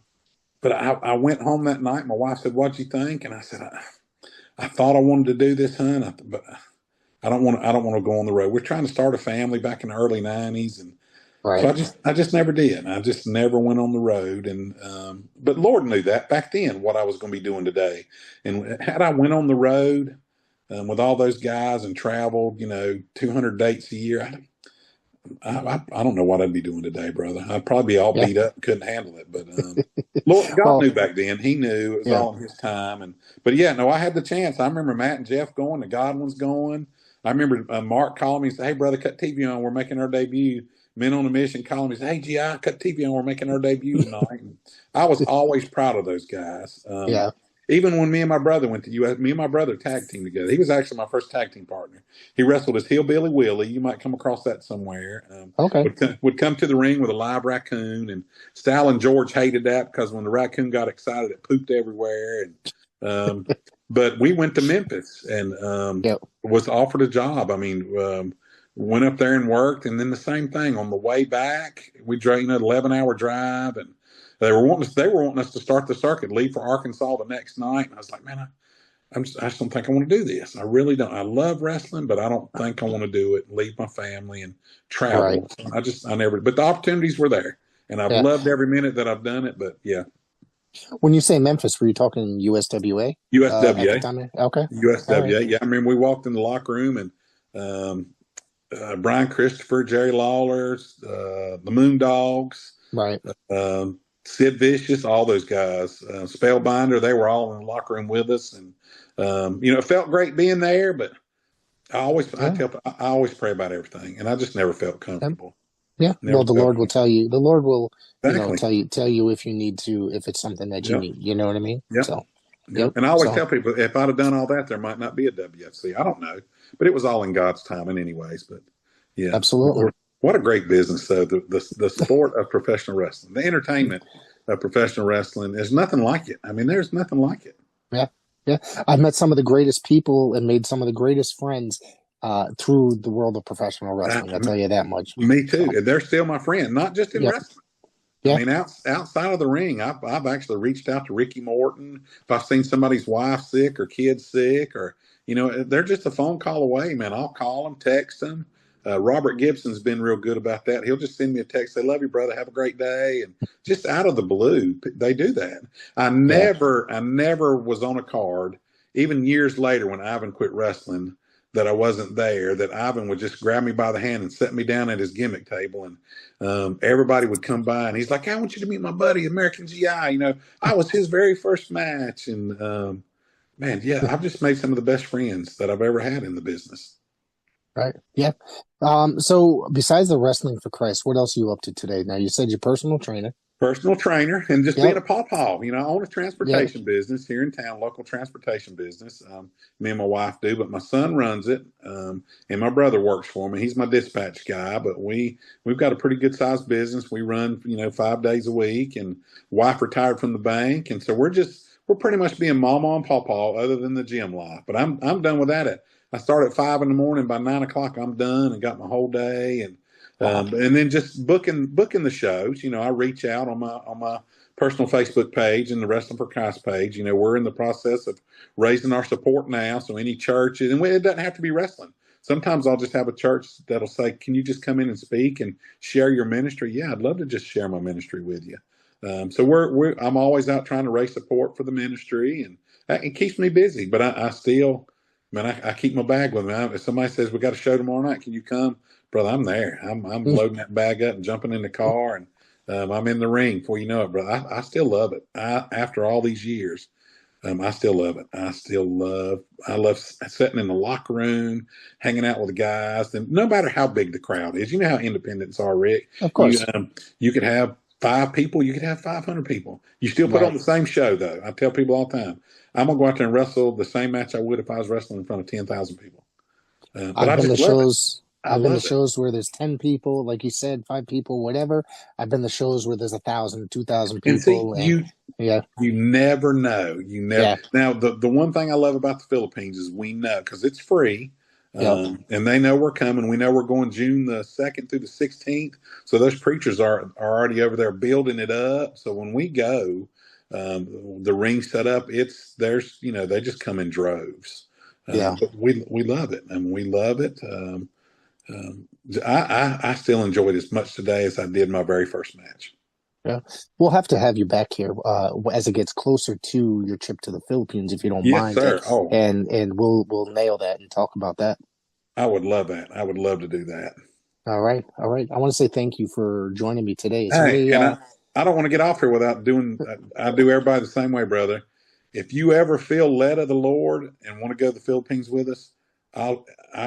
but I went home that night. My wife said, "What'd you think?" And I said, "I thought I wanted to do this, hon, but I don't want to go on the road. We're trying to start a family back in the early '90s, and." Right. So I just never did. I just never went on the road, and but Lord knew that back then what I was going to be doing today. And had I went on the road with all those guys and traveled, 200 dates a year, I don't know what I'd be doing today, brother. I'd probably be all beat up, and couldn't handle it. But Lord, God knew back then. He knew it was all in His time. But I had the chance. I remember Matt and Jeff going, the Godwins going. I remember Mark calling me and said, "Hey, brother, cut TV on. We're making our debut." Men on a Mission calling me, "Hey, GI, cut TV on. We're making our debut tonight." And I was always proud of those guys. Even when me and my brother went to US, me and my brother tag team together. He was actually my first tag team partner. He wrestled as Hillbilly Willie. You might come across that somewhere. Okay. Would come to the ring with a live raccoon, and Stal and George hated that because when the raccoon got excited, it pooped everywhere. And But we went to Memphis and Yep. was offered a job. I mean, went up there and worked, and then the same thing on the way back. We drove 11-hour drive, and they were wanting us to start the circuit, leave for Arkansas the next night. And I was like, man, I just don't think I want to do this. I really don't. I love wrestling, but I don't think I want to do it. Leave my family and travel. Right. So I never. But the opportunities were there, and I've loved every minute that I've done it. But yeah. When you say Memphis, were you talking USWA? USWA. At the time? Okay. USWA. Right. Yeah, I mean, we walked in the locker room and Brian Christopher, Jerry Lawler, the Moondogs, Right. Sid Vicious, all those guys, Spellbinder, they were all in the locker room with us. And, it felt great being there, but I always pray about everything, and I just never felt comfortable. Yeah. Never Well, the Lord will tell you. The Lord will, Exactly. tell you if you need to, if it's something that you need. You know what I mean? Yep. So, Yep. And I always tell people, if I'd have done all that, there might not be a WFC. I don't know, but it was all in God's timing, anyways. But yeah, absolutely. What a great business, though. The sport of professional wrestling, the entertainment of professional wrestling, there's nothing like it. I mean, there's nothing like it. Yeah. Yeah. I've met some of the greatest people and made some of the greatest friends through the world of professional wrestling. I'll tell you that much. Me too. And they're still my friend, not just in wrestling. Yeah. I mean, outside of the ring, I've actually reached out to Ricky Morton. If I've seen somebody's wife sick or kids sick, or they're just a phone call away, man. I'll call them, text them. Robert Gibson's been real good about that. He'll just send me a text, say, "Love you, brother. Have a great day," and just out of the blue, they do that. I never was on a card, even years later when Ivan quit wrestling, that I wasn't there, that Ivan would just grab me by the hand and set me down at his gimmick table. And everybody would come by and he's like, "I want you to meet my buddy, American GI." I was his very first match. And man, yeah, I've just made some of the best friends that I've ever had in the business. Right. Yeah. So besides the Wrestling for Christ, what else are you up to today? Now, you said you're personal trainer. Personal trainer and just being a pawpaw. I own a transportation business here in town, local transportation business. Me and my wife do, but my son runs it, and my brother works for me. He's my dispatch guy, but we've got a pretty good sized business. We run, 5 days a week, and wife retired from the bank, and so we're pretty much being mama and pawpaw, other than the gym life. But I'm done with that. I start at 5 a.m. By 9 o'clock, I'm done and got my whole day. And then just booking the shows. I reach out on my personal Facebook page and the Wrestling for Christ page. We're in the process of raising our support now. So any churches, and it doesn't have to be wrestling. Sometimes I'll just have a church that'll say, "Can you just come in and speak and share your ministry?" Yeah, I'd love to just share my ministry with you. So I'm always out trying to raise support for the ministry, and it keeps me busy. But I still, man, I keep my bag with me. If somebody says, "We got a show tomorrow night, can you come?" Brother, I'm there. I'm loading that bag up and jumping in the car, and I'm in the ring before you know it, brother. I still love it. After all these years, I still love it. I love sitting in the locker room, hanging out with the guys, and no matter how big the crowd is. You know how independents are, Rick. Of course. You could have 5 people. You could have 500 people. You still put on the same show, though. I tell people all the time, I'm going to go out there and wrestle the same match I would if I was wrestling in front of 10,000 people. But I've been to shows. I've been to it. shows where there's 10 people, like you said, 5 people, whatever. I've been to shows where there's 1,000, 2,000 people. And see, you never know. You never. Yeah. Now, the one thing I love about the Philippines is we know, because it's free, and they know we're coming. We know we're going June the 2nd through the 16th. So those preachers are already over there building it up. So when we go, the ring set up, they just come in droves. But we love it, and we love it. I still enjoy it as much today as I did my very first match. Yeah, we'll have to have you back here as it gets closer to your trip to the Philippines, if you don't mind. Yes, sir. And we'll nail that and talk about that. I would love that. I would love to do that. All right. I want to say thank you for joining me today. I don't want to get off here without doing. I do everybody the same way, brother. If you ever feel led of the Lord and want to go to the Philippines with us, I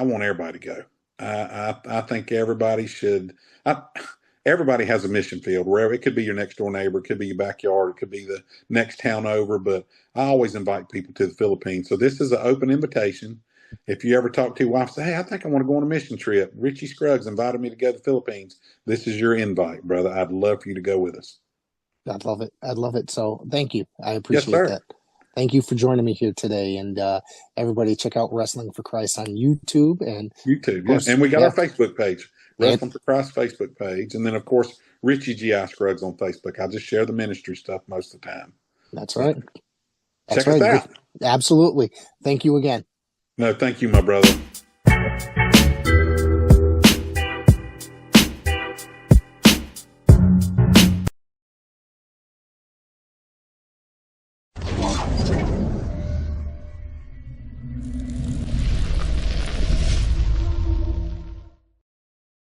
want everybody to go. I think everybody should. Everybody has a mission field, wherever. It could be your next door neighbor, it could be your backyard, it could be the next town over. But I always invite people to the Philippines. So this is an open invitation. If you ever talk to your wife, say, "Hey, I think I want to go on a mission trip. Richie Scruggs invited me to go to the Philippines." This is your invite, brother. I'd love for you to go with us. I'd love it. So thank you. I appreciate that. thank you for joining me here today. And everybody, check out Wrestling for Christ on YouTube and YouTube. course, Yeah. And we got yeah. our Facebook page, Wrestling for Christ Facebook page. And then, of course, Richie G.I. Scruggs on Facebook. I just share the ministry stuff most of the time. That's right. Check us out. Absolutely. Thank you again. No, thank you, my brother.